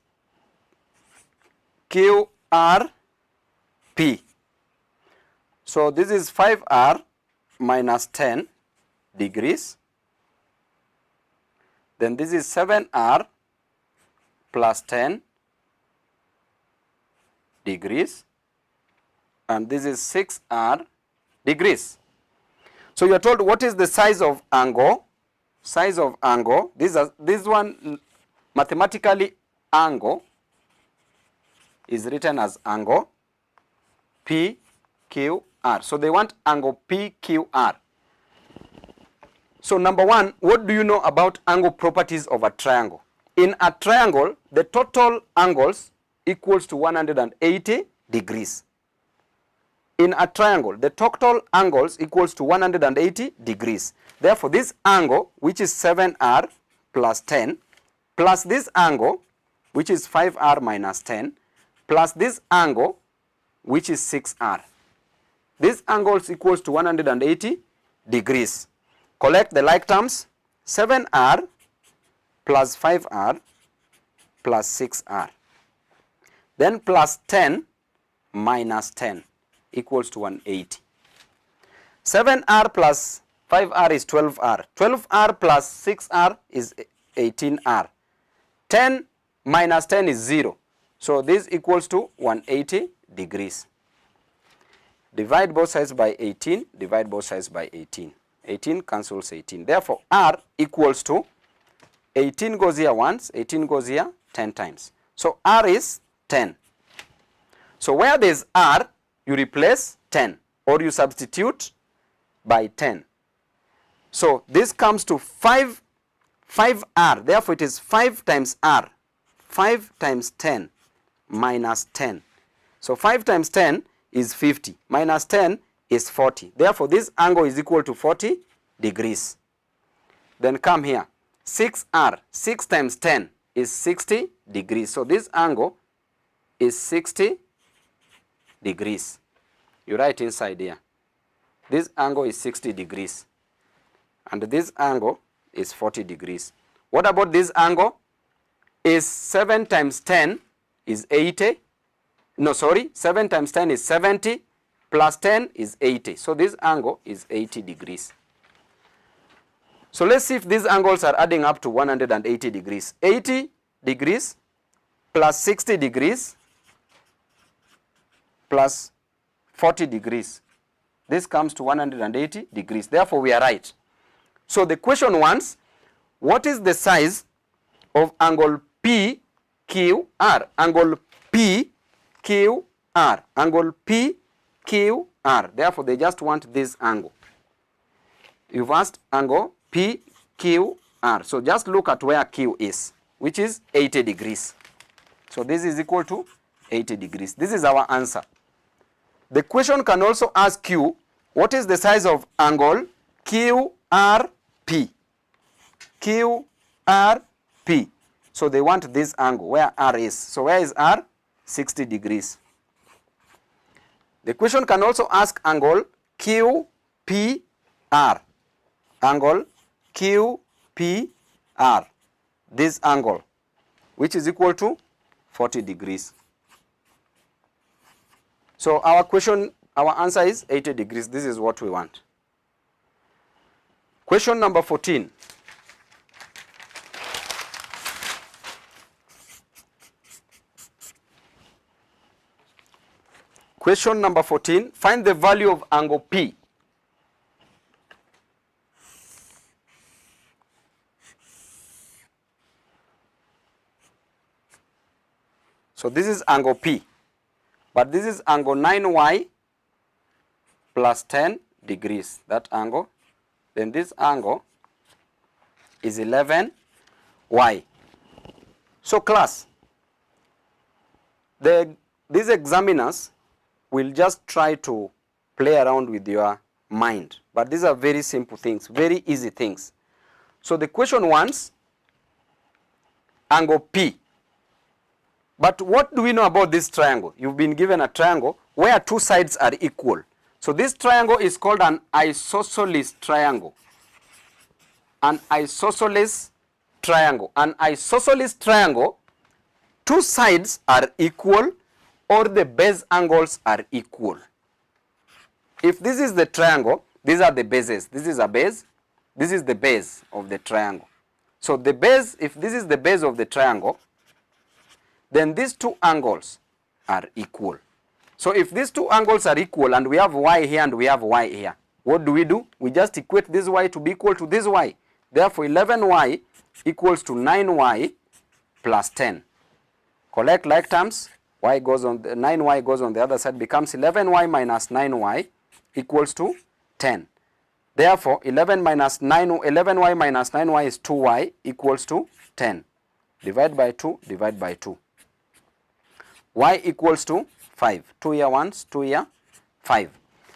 QRP. So this is 5R minus 10 degrees. Then this is 7R plus 10 degrees. And this is 6R degrees. So you are told what is the size of angle. Size of angle. This one mathematically angle is written as angle PQR. So they want angle PQR. So number one, what do you know about angle properties of a triangle? In a triangle, the total angles equals to 180 degrees. In a triangle, the total angles equals to 180 degrees. Therefore, this angle, which is 7R plus 10, plus this angle, which is 5R minus 10, plus this angle, which is 6R. This angle is equals to 180 degrees. Collect the like terms. 7R plus 5R plus 6R. Then plus 10 minus 10 equals to 180. 7R plus 5R is 12R. 12R plus 6R is 18R. 10 minus 10 is 0. So this equals to 180 degrees. Divide both sides by 18. Divide both sides by 18. 18 cancels 18. Therefore, R equals to 18 goes here once, 18 goes here 10 times. So R is 10. So where there is R, you replace 10 or you substitute by 10. So this comes to 5R. Therefore, it is 5 times R. 5 times 10 minus 10. So 5 times 10 is 50. Minus 10 is 40. Therefore, this angle is equal to 40 degrees. Then come here. 6R. 6 times 10 is 60 degrees. So this angle is 60 degrees. You write inside here. This angle is 60 degrees. And this angle is 40 degrees. What about this angle? Is 7 times 10 is 80. No, sorry. 7 times 10 is 70. Plus 10 is 80. So this angle is 80 degrees. So let's see if these angles are adding up to 180 degrees. 80 degrees plus 60 degrees plus 40 degrees. This comes to 180 degrees. Therefore, we are right. So the question wants, what is the size of angle PQR? Angle PQR. Angle PQR. Therefore, they just want this angle. You've asked angle PQR. So just look at where Q is, which is 80 degrees. So this is equal to 80 degrees. This is our answer. The question can also ask you what is the size of angle QRP? QRP. So they want this angle where R is. So where is R? 60 degrees. The question can also ask angle QPR. Angle QPR. This angle, which is equal to 40 degrees. So our answer is 80 degrees. This is what we want. Question number 14. Question number 14. Find the value of angle P. So this is angle P, but this is angle 9y plus 10 degrees, that angle. Then this angle is 11y. So class, these examiners will just try to play around with your mind, but these are very simple things, very easy things. So the question wants angle P. But what do we know about this triangle? You've been given a triangle where two sides are equal. So this triangle is called an isosceles triangle. An isosceles triangle. An isosceles triangle, two sides are equal or the base angles are equal. If this is the triangle, these are the bases. This is a base. This is the base of the triangle. So the base, if this is the base of the triangle, then these two angles are equal. So if these two angles are equal and we have y here and we have y here, what do? We just equate this y to be equal to this y. Therefore 11y equals to 9y plus 10. Collect like terms, y goes on the 9y goes on the other side, becomes 11y minus 9y equals to 10. Therefore 11y minus 9y is 2y equals to 10. Divide by 2, divide by 2. Y equals to 5. 2 here once, 2 here, 5.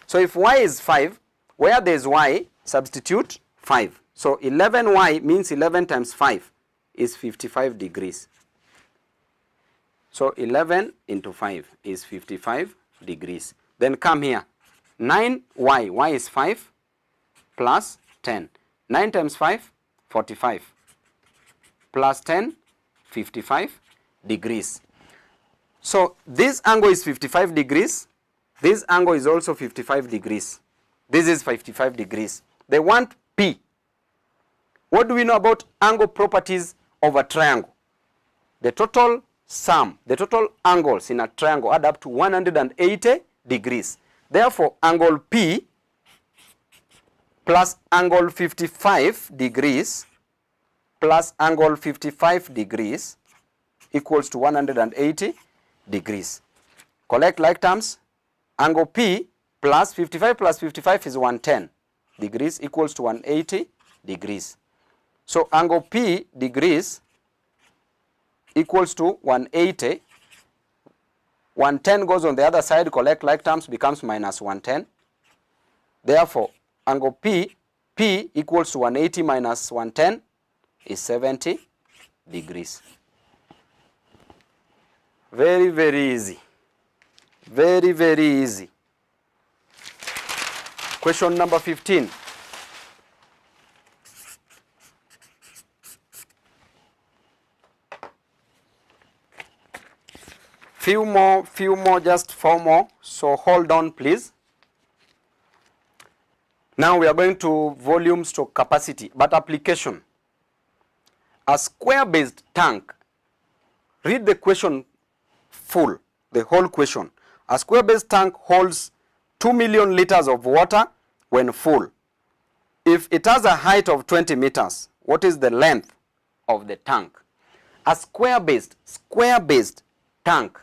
So if y is 5, where there is y, substitute 5. So 11y means 11 times 5 is 55 degrees. So 11 into 5 is 55 degrees. Then come here. 9y, y is 5 plus 10. 9 times 5, 45. Plus 10, 55 degrees. So this angle is 55 degrees. This angle is also 55 degrees. This is 55 degrees. They want P. What do we know about angle properties of a triangle? The total sum, the total angles in a triangle add up to 180 degrees. Therefore, angle P plus angle 55 degrees plus angle 55 degrees equals to 180 degrees. Collect like terms. Angle P plus 55 is 110 degrees equals to 180 degrees. So angle P degrees equals to 180. 110 goes on the other side, collect like terms, becomes minus 110. Therefore, angle P equals to 180 minus 110 is 70 degrees. Very, very easy. Very, very easy. Question number 15. Few more, just 4 more. So hold on, please. Now we are going to volume stroke capacity, but application. A square-based tank. Read the question full, the whole question. A square-based tank holds 2 million liters of water when full. If it has a height of 20 meters, what is the length of the tank? A square-based tank.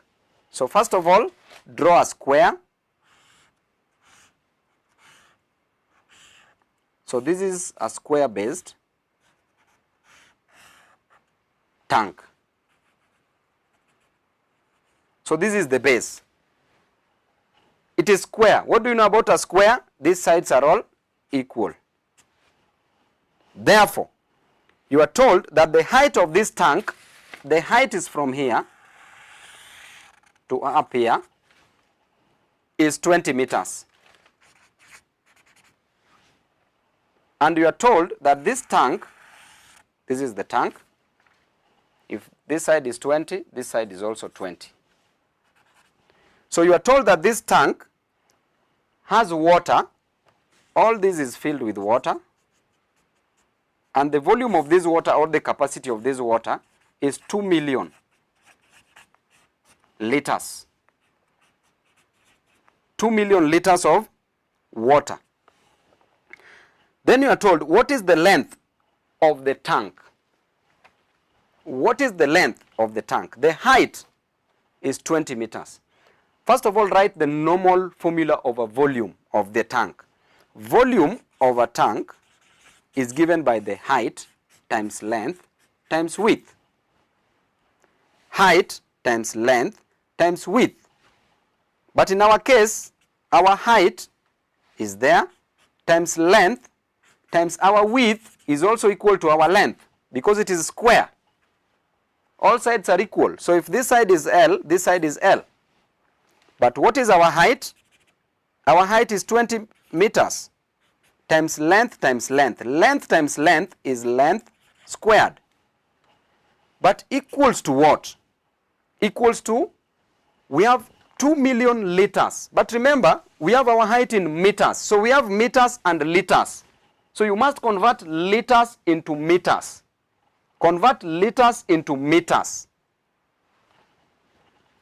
So first of all, draw a square. So this is a square-based tank. So this is the base. It is square. What do you know about a square? these sides are all equal. Therefore, you are told that the height of this tank, the height is from here to up here, is 20 meters. And you are told that this tank, this is the tank, if this side is 20, this side is also 20. So you are told that this tank has water, all this is filled with water, and the volume of this water or the capacity of this water is 2 million liters. 2 million liters of water. Then you are told what is the length of the tank. What is the length of the tank? The height is 20 meters. First of all, write the normal formula of a volume of the tank. Volume of a tank is given by the height times length times width. Height times length times width. But in our case, our height is there times length times our width is also equal to our length because it is square. All sides are equal. So if this side is L, this side is L. But what is our height? Our height is 20 meters times length times length. Length times length is length squared. But equals to what? Equals to, we have 2 million liters. But remember, we have our height in meters. So we have meters and liters. So you must convert liters into meters. Convert liters into meters.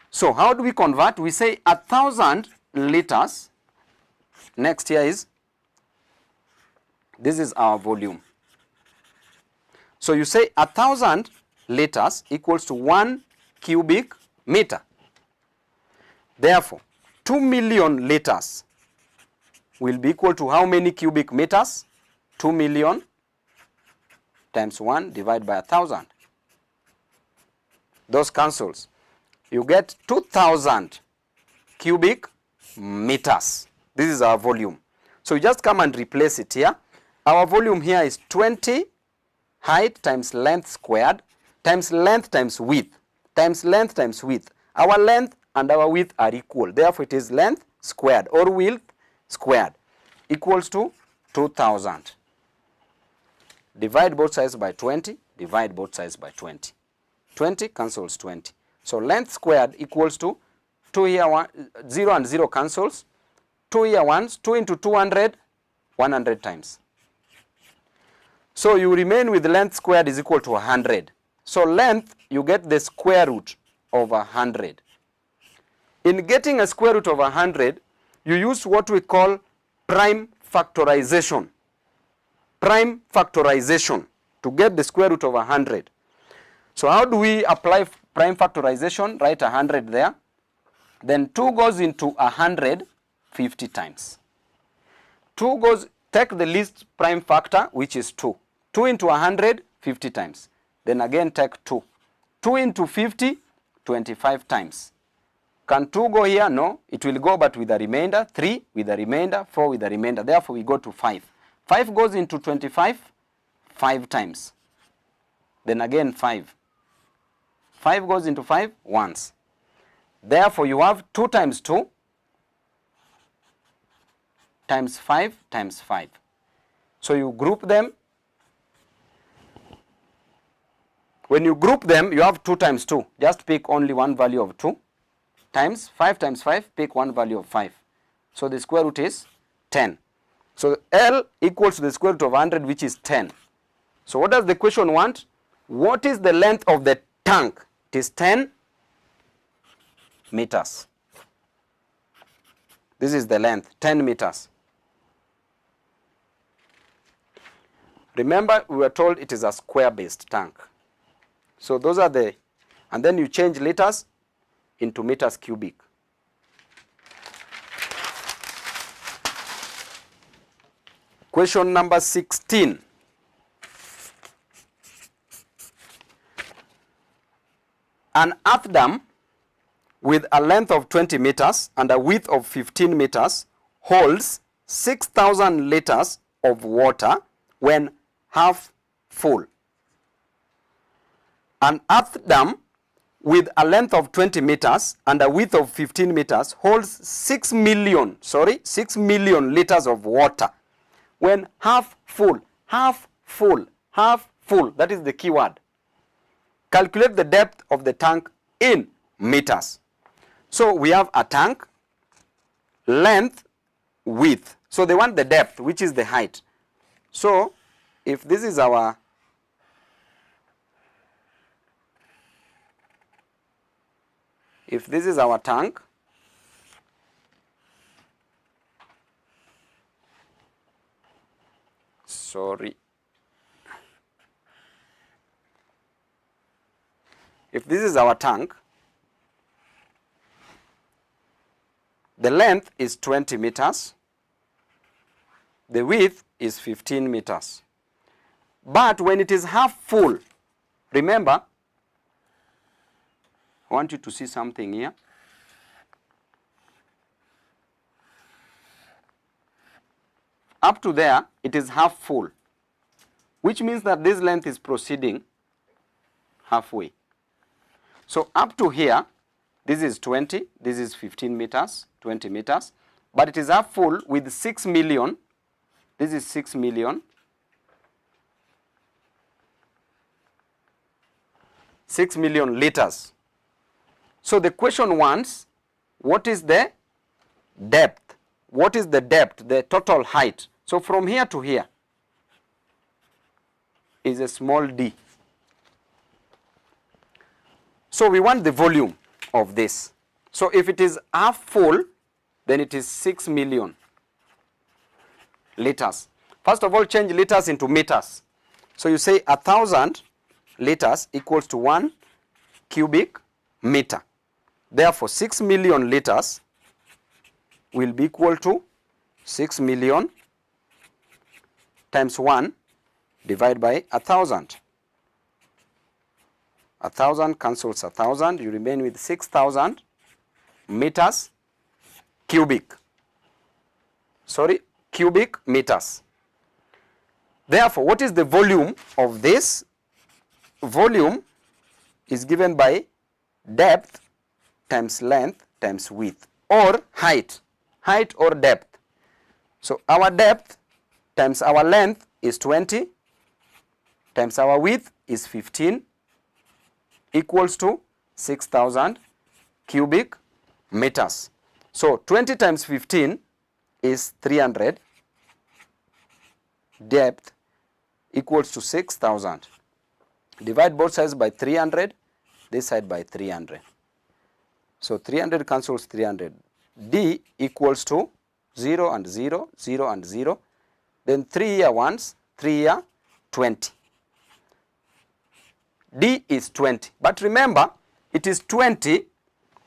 So how do we convert? We say 1,000 liters. Next here is, this is our volume. So you say 1,000 liters equals to 1 cubic meter. Therefore, 2 million liters will be equal to how many cubic meters? 2 million times 1 divided by 1,000. Those cancels. You get 2,000 cubic meters. This is our volume. So you just come and replace it here. Our volume here is 20 height times length squared times length times width times length times width. Our length and our width are equal. Therefore, it is length squared or width squared equals to 2,000. Divide both sides by 20. Divide both sides by 20. 20 cancels 20. So length squared equals to 2 here, 1, 0 and 0 cancels. 2 here once, 2 into 200, 100 times. So you remain with length squared is equal to 100. So length, you get the square root of 100. In getting a square root of 100, you use what we call prime factorization. Prime factorization to get the square root of 100. So how do we apply prime factorization? Write 100 there. Then 2 goes into 100 50 times. 2 goes, take the least prime factor, which is 2. 2 into 100 50 times. Then again take 2. 2 into 50 25 times. Can 2 go here? No, it will go but with a remainder. 3 with a remainder, 4 with a remainder. Therefore we go to 5. 5 goes into 25 5 times. Then again 5. 5 goes into 5 once. Therefore you have 2 times 2 times 5 times 5. So you group them. When you group them, you have 2 times 2. Just pick only one value of 2 times 5, pick one value of 5. So the square root is 10. So L equals to the square root of 100, which is 10. So what does the question want? What is the length of the tank? It is 10 meters. This is the length, 10 meters. Remember, we were told it is a square-based tank. So those are the, and then you change liters into meters cubic. Question number 16. An earth dam with a length of 20 meters and a width of 15 meters holds 6,000 liters of water when half full. An earth dam with a length of 20 meters and a width of 15 meters holds 6 million liters of water when half full, half full, half full. That is the key word. Calculate the depth of the tank in meters. So we have a tank, length, width. So they want the depth, which is the height. So if this is our tank, if this is our tank, the length is 20 meters, the width is 15 meters. But when it is half full, remember, I want you to see something here. Up to there, it is half full, which means that this length is proceeding halfway. So up to here, this is 20, this is 15 meters, 20 meters, but it is half full with 6 million. This is 6 million. 6 million liters. So the question wants, what is the depth? What is the depth, the total height? So from here to here is a small d. So we want the volume of this. So if it is half full, then it is 6 million liters. First of all, change liters into meters. So you say 1,000 liters equals to 1 cubic meter. Therefore, 6 million liters will be equal to 6 million times 1 divided by 1,000. 1,000 cancels 1,000. You remain with 6,000 meters cubic. Cubic meters. Therefore, what is the volume of this? Volume is given by depth times length times width, or height. Height or depth. So our depth times our length is 20 times our width is 15 equals to 6,000 cubic meters. So 20 times 15 is 300. Depth equals to 6,000. Divide both sides by 300, this side by 300. So 300 cancels 300. D equals to 0 and 0, 0 and 0. Then 3 here once, 3 here, 20. D is 20. But remember, it is 20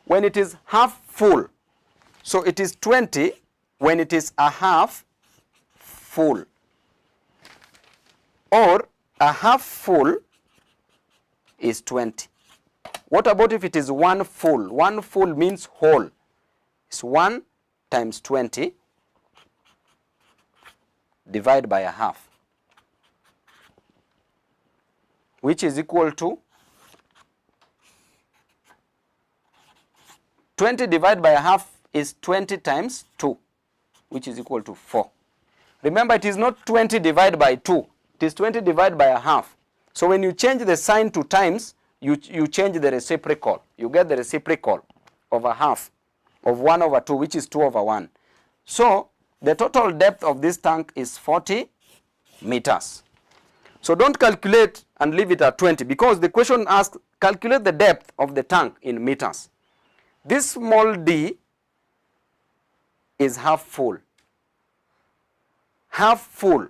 when it is half full. So it is 20 when it is a half full. Or a half full is 20. What about if it is one full? One full means whole. It's 1 times 20 divided by a half, which is equal to 20 divided by a half is 20 times 2, which is equal to 4. Remember, it is not 20 divided by 2. It is 20 divided by a half. So when you change the sign to times, you change the reciprocal. You get the reciprocal of a half of 1 over 2, which is 2 over 1. So the total depth of this tank is 40 meters. So don't calculate and leave it at 20, because the question asks, calculate the depth of the tank in meters. This small d is half full. Half full,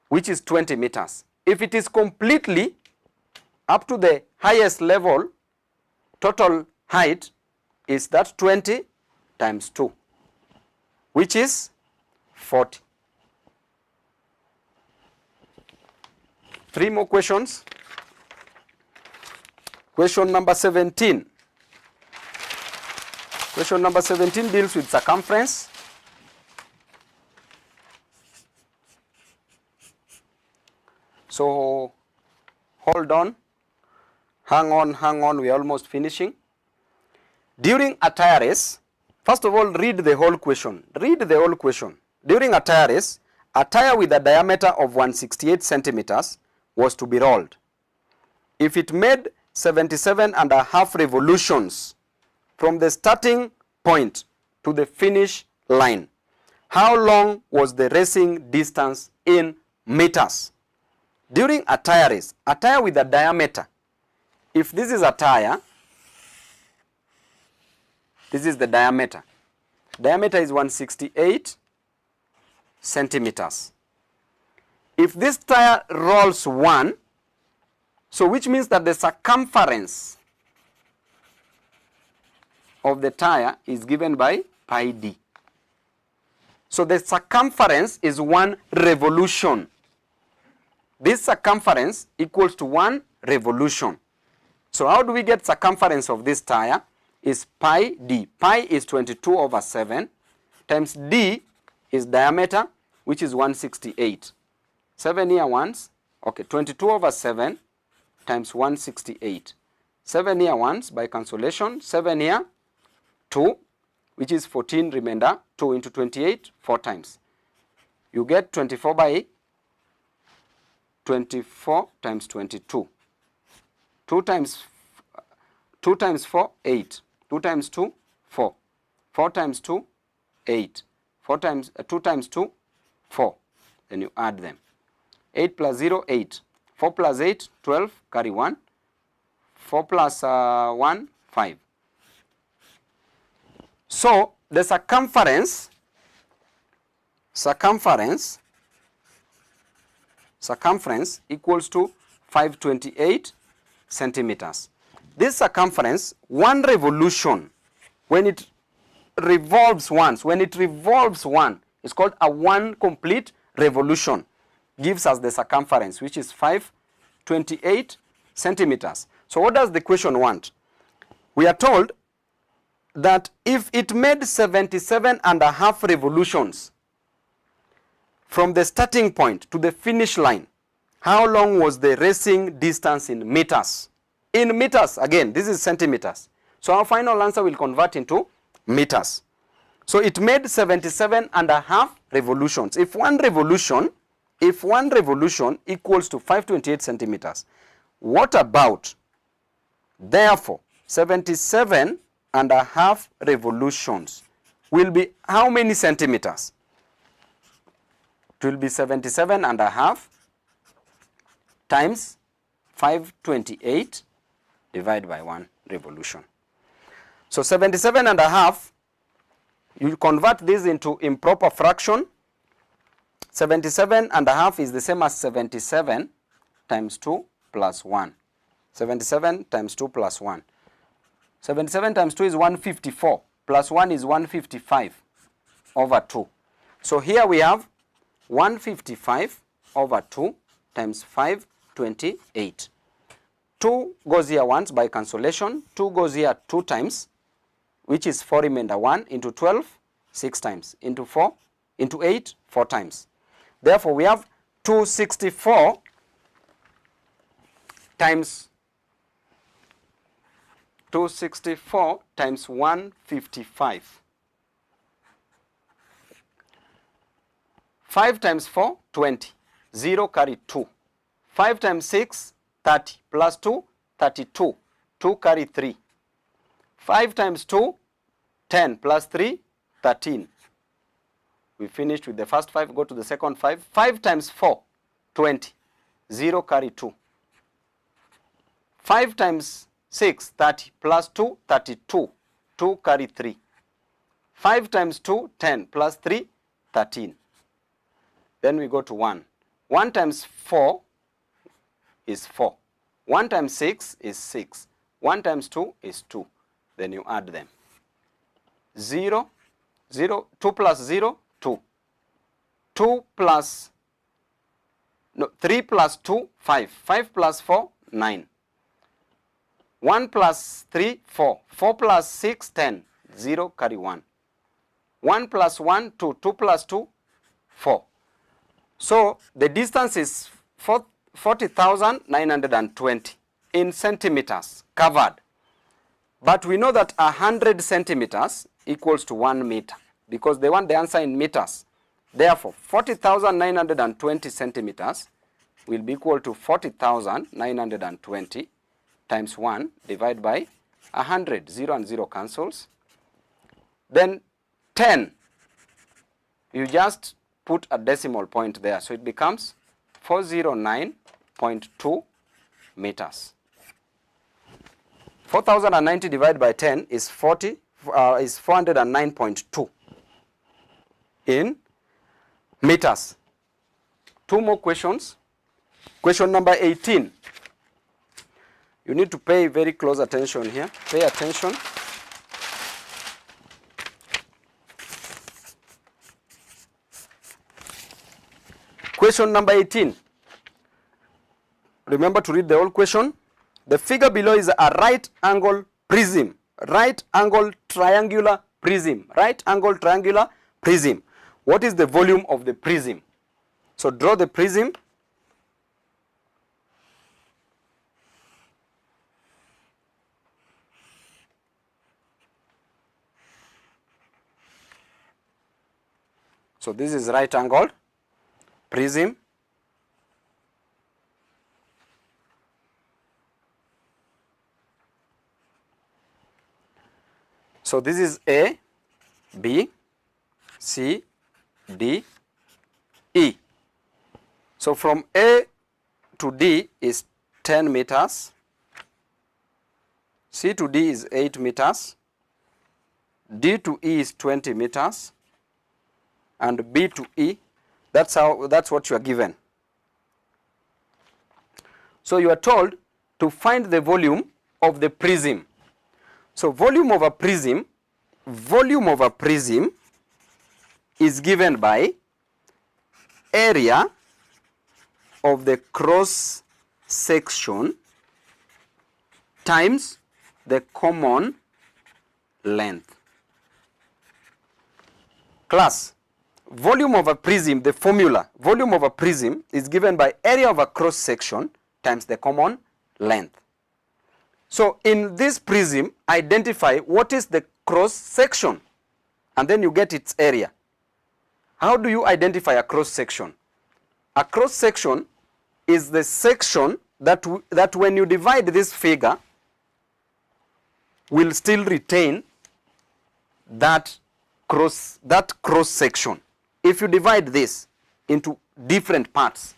which is 20 meters. If it is completely up to the highest level, total height is that 20 times 2, which is 40. 3 more questions. Question number 17. Question number 17 deals with circumference. So hold on, hang on, we are almost finishing. During a tire race, first of all, read the whole question. Read the whole question. During a tire race, a tire with a diameter of 168 centimeters was to be rolled. If it made 77.5 revolutions from the starting point to the finish line, how long was the racing distance in meters? During a tire race, a tire with a diameter, if this is a tire, this is the diameter. Diameter is 168 centimeters. If this tire rolls 1, so which means that the circumference of the tire is given by pi d. So the circumference is 1 revolution. This circumference equals to 1 revolution. So how do we get circumference of this tire? Is pi d. Pi is 22/7 times d is diameter, which is 168. 7 here once, okay, 22/7 times 168. 7 here once by cancellation, 7 here, 2, which is 14 remainder, 2 into 28, 4 times. You get 24 by 24 times 22. 2 times 4, 8. 2 times 2, 4. 4 times 2, 8. 4 times 2 times 2, 4. Then you add them. 8 plus 0, 8. 4 plus 8, 12, carry 1. 4 plus 1, 5. So the circumference equals to 528 centimeters. This circumference, 1 revolution, when it revolves once, it's called a 1 complete revolution, gives us the circumference, which is 528 centimeters. So what does the question want? We are told that if it made 77.5 revolutions from the starting point to the finish line, how long was the racing distance in meters? In meters, again, this is centimeters. So our final answer will convert into meters. So it made 77.5 revolutions. If one revolution equals to 528 centimeters, what about, therefore, 77.5 revolutions will be how many centimeters? It will be 77.5 times 528 divided by 1 revolution. So 77.5, you convert this into improper fraction. 77.5 is the same as 77 times 2 plus 1. 77 times 2 plus 1. 77 times 2 is 154, plus 1 is 155 over 2. So here we have 155 over 2 times 528. 2 goes here once by cancellation, 2 goes here 2 times, which is 4 remainder 1 into 12, 6 times, into 4, into 8, 4 times. Therefore, we have 264 times 155. 5 times 4, 20. 0 carry 2. 5 times 6, 30. Plus 2, 32. 2 carry 3. 5 times 2, 10. Plus 3, 13. We finished with the first 5. Go to the second 5. 5 times 4, 20. 0 carry 2. 5 times 6, 30. Plus 2, 32. 2 carry 3. 5 times 2, 10. Plus 3, 13. Then we go to 1. 1 times 4 is 4. 1 times 6 is 6. 1 times 2 is 2. Then you add them. 0, 0, 2 plus 0, 2. 2 plus, no, 3 plus 2, 5. 5 plus 4, 9. 1 plus 3, 4. 4 plus 6, 10. 0 carry 1. 1 plus 1, 2. 2 plus 2, 4. So the distance is 40,920 in centimeters covered. But we know that 100 centimeters equals to 1 meter because they want the answer in meters. Therefore, 40,920 centimeters will be equal to 40,920 times 1 divided by 100. 0 and 0 cancels. Then 10, you just put a decimal point there. So it becomes 409.2 meters. 4,090 divided by 10 is 409.2 in meters. 2 more questions. Question number 18. You need to pay very close attention here. Pay attention. Question number 18. Remember to read the whole question. The figure below is a right angle prism. Right angle triangular prism. Right angle triangular prism. What is the volume of the prism? So draw the prism. So this is right angled prism. So this is A, B, C, D, E. So from A to D is 10 meters. C to D is 8 meters. D to E is 20 meters. And B to E, that's what you are given. So you are told to find the volume of the prism. So volume of a prism is given by area of the cross section times the common length. Class, volume of a prism, the formula, volume of a prism is given by area of a cross section times the common length. So in this prism, identify what is the cross section and then you get its area. How do you identify a cross section? A cross section is the section that when you divide this figure will still retain that cross section. If you divide this into different parts,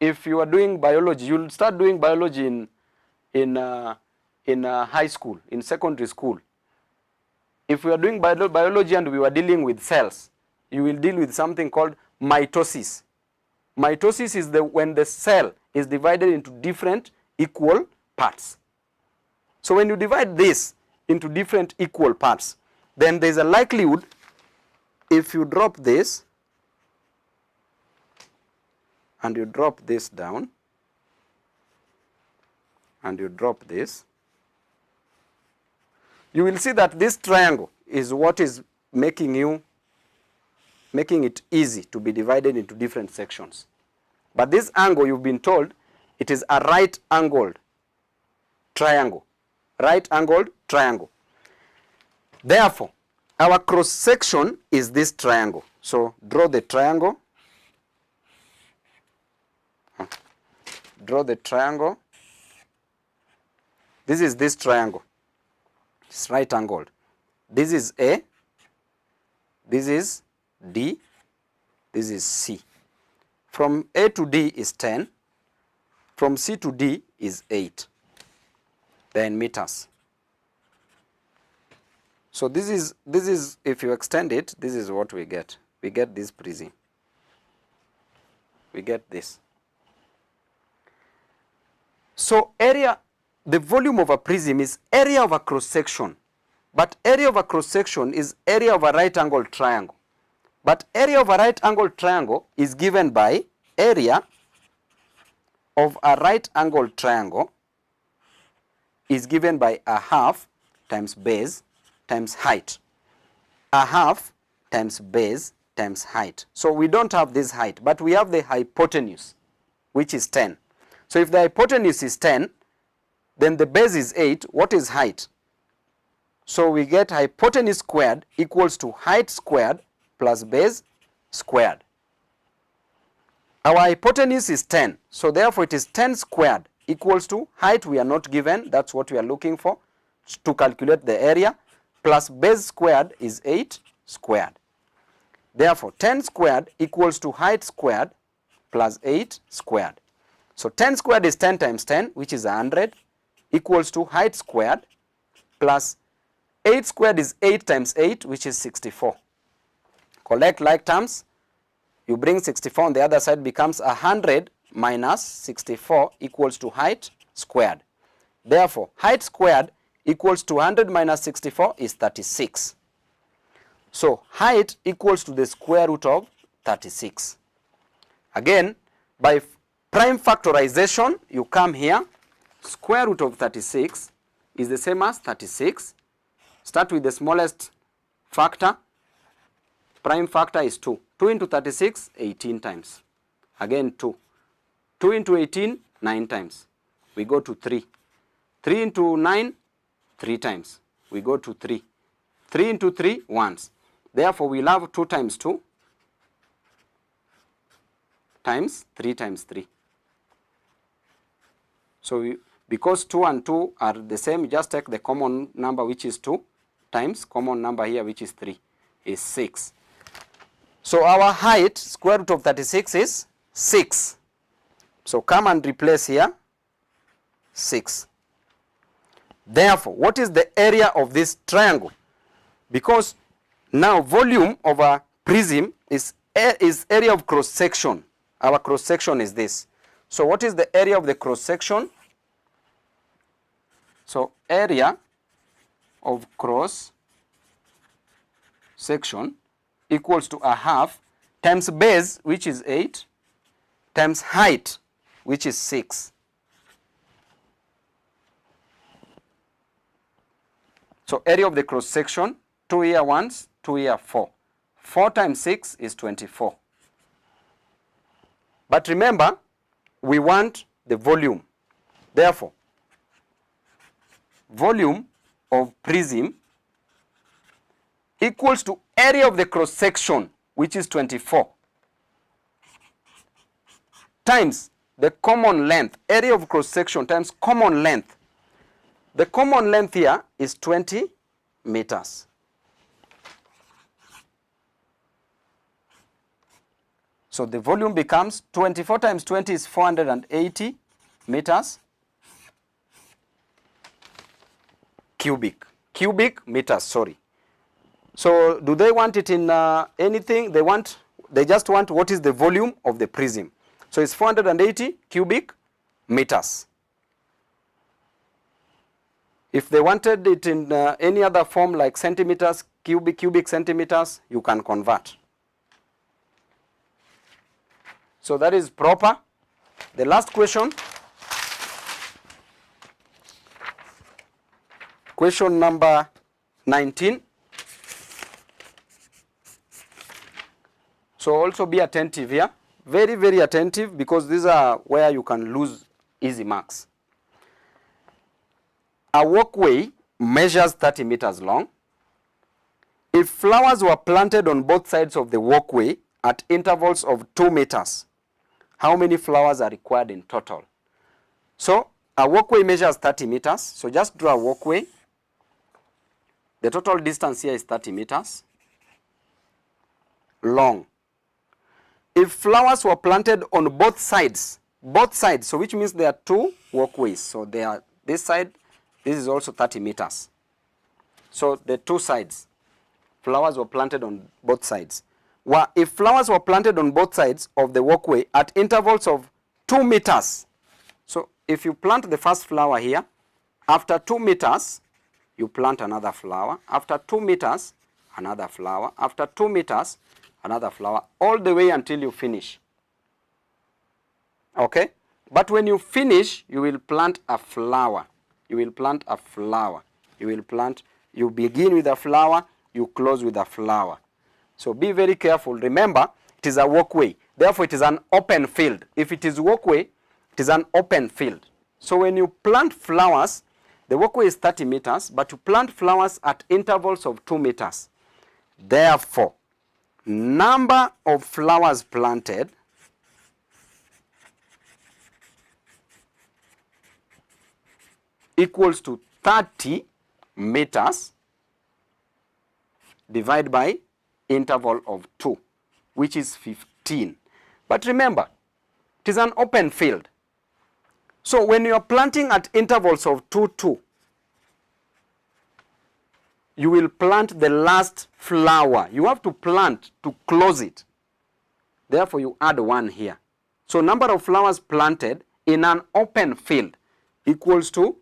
if you are doing biology, you'll start doing biology in high school, in secondary school. If we are doing biology and we were dealing with cells, you will deal with something called mitosis. Mitosis is when the cell is divided into different equal parts. So when you divide this into different equal parts, then there is a likelihood, if you drop this and you drop this down and you drop this, you will see that this triangle is what is making it easy to be divided into different sections. But this angle, you've been told, it is a right angled triangle. Right angled triangle. Therefore, our cross section is this triangle. So draw the triangle. Draw the triangle. This is this triangle. It's right angled. This is A. This is D. This is C. From A to D is 10. From C to D is 8. Then meters. So this is if you extend it, this is what we get. We get this prism. We get this. So area, the volume of a prism is area of a cross section. But area of a cross section is area of a right angle triangle. But area of a right angle triangle is given by area of a right angle triangle is given by a half times base times height. A half times base times height. So we don't have this height, but we have the hypotenuse. which is 10. So if the hypotenuse is 10, then the base is 8. What is height? So we get hypotenuse squared equals to height squared plus base squared. Our hypotenuse is 10, so therefore it is 10 squared equals to height we are not given, that's what we are looking for to calculate the area, plus base squared is 8 squared. Therefore 10 squared equals to height squared plus 8 squared. So 10 squared is 10 times 10, which is 100, equals to height squared plus 8 squared is 8 times 8, which is 64. Collect like terms. You bring 64 on the other side, becomes 100 minus 64 equals to height squared. Therefore, height squared equals to 100 minus 64 is 36. So, height equals to the square root of 36. Again, by prime factorization, you come here, square root of 36 is the same as 36. Start with the smallest factor. Prime factor is 2. 2 into 36, 18 times. Again 2. 2 into 18, 9 times. We go to 3. 3 into 9, 3 times. We go to 3. 3 into 3, once. Therefore, we'll have 2 times 2 times 3 times 3. So, because 2 and 2 are the same, just take the common number, which is 2, times common number here, which is 3, is 6. So our height, square root of 36 is 6. So come and replace here, 6. Therefore, what is the area of this triangle? Because now volume of a prism is area of cross section. Our cross section is this. So what is the area of the cross section? So area of cross section equals to a half times base, which is 8, times height, which is 6. So area of the cross section, 2 here once, 2 here 4. 4 times 6 is 24. But remember, we want the volume. Therefore, volume of prism equals to area of the cross section, which is 24, times the common length, area of cross section times common length. The common length here is 20 meters. So the volume becomes 24 times 20 is 480 meters cubic meters, sorry. So do they want it in anything? They just want what is the volume of the prism. So it's 480 cubic meters. If they wanted it in any other form like centimeters, cubic centimeters, you can convert. So that is proper. The last question. Question number 19. So also be attentive here. Very, very attentive, because these are where you can lose easy marks. A walkway measures 30 meters long. If flowers were planted on both sides of the walkway at intervals of 2 meters, how many flowers are required in total? So a walkway measures 30 meters. So just draw a walkway. The total distance here is 30 meters long. If flowers were planted on both sides, so which means there are 2 walkways. So they are this side, this is also 30 meters. So the 2 sides, flowers were planted on both sides. Well, if flowers were planted on both sides of the walkway at intervals of 2 meters, so if you plant the first flower here, after 2 meters, you plant another flower. After 2 meters, another flower. After 2 meters, another flower, all the way until you finish. Okay? But when you finish, you will plant a flower. You will plant a flower. You begin with a flower, you close with a flower. So be very careful. Remember, it is a walkway. Therefore, it is an open field. If it is walkway, it is an open field. So when you plant flowers, the walkway is 30 meters, but you plant flowers at intervals of 2 meters. Therefore, number of flowers planted equals to 30 meters divided by interval of 2, which is 15. But remember, it is an open field. So when you are planting at intervals of 2, 2, you will plant the last flower. You have to plant to close it. Therefore, you add 1 here. So number of flowers planted in an open field equals to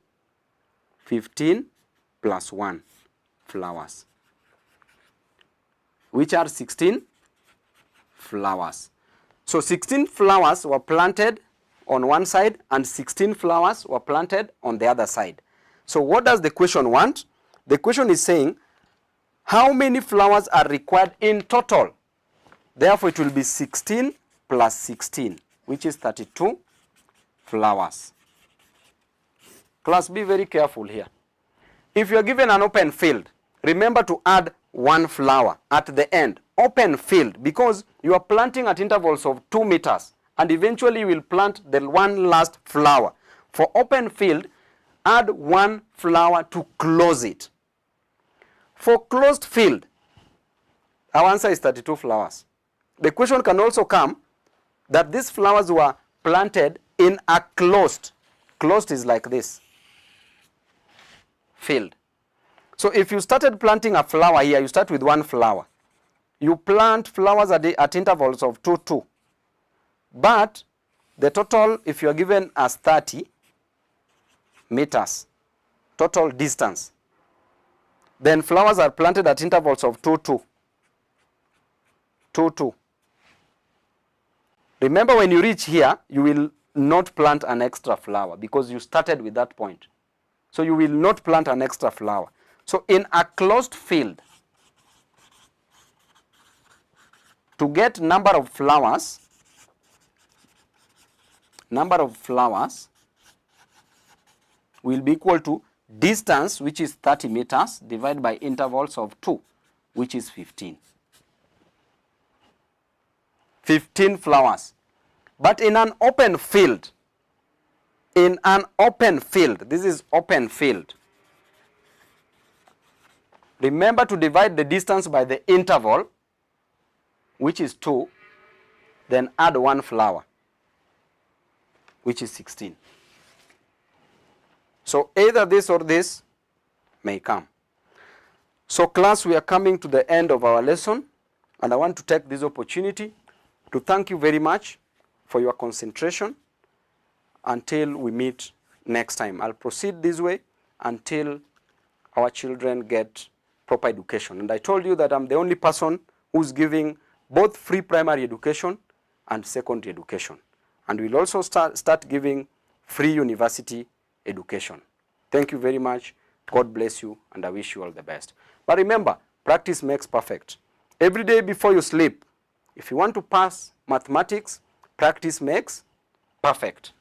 15 plus 1 flowers, which are 16 flowers. So 16 flowers were planted on one side and 16 flowers were planted on the other side. So what does the question want? The question is saying how many flowers are required in total. Therefore, it will be 16 plus 16, which is 32 flowers. Class, be very careful here. If you are given an open field, remember to add 1 flower at the end. Open field, because you are planting at intervals of 2 meters and eventually you will plant the one last flower. For open field, add 1 flower to close it. For closed field, our answer is 32 flowers. The question can also come that these flowers were planted in a closed is like this, field. So if you started planting a flower here, you start with 1 flower. You plant flowers at intervals of 2, 2. But the total, if you are given as 30 meters, total distance, then flowers are planted at intervals of 2, 2. 2, 2. Remember, when you reach here, you will not plant an extra flower because you started with that point. So you will not plant an extra flower. So in a closed field, to get number of flowers will be equal to distance, which is 30 meters, divided by intervals of 2, which is 15. 15 flowers. But in an open field, this is open field. Remember to divide the distance by the interval, which is 2, then add 1 flower, which is 16. So either this or this may come. So class, we are coming to the end of our lesson, and I want to take this opportunity to thank you very much for your concentration until we meet next time. I'll proceed this way until our children get proper education. And I told you that I'm the only person who's giving both free primary education and secondary education. And we'll also start giving free university education. Thank you very much. God bless you, and I wish you all the best. But remember, practice makes perfect. Every day before you sleep, if you want to pass mathematics, practice makes perfect.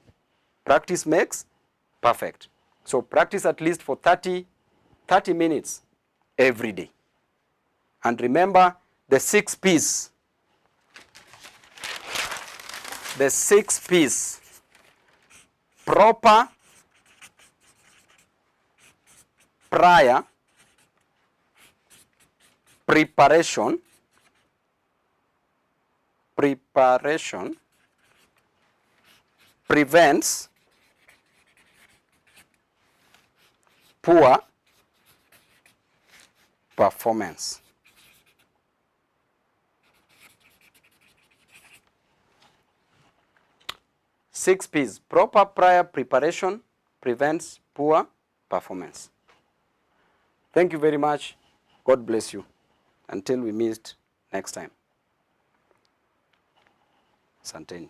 Practice makes perfect. So practice at least for 30 minutes every day. And remember the 6 P's. The 6 P's. Proper, prior, preparation, prevents poor performance. Six P's. Proper prior preparation prevents poor performance. Thank you very much. God bless you. Until we meet next time. Asanteni.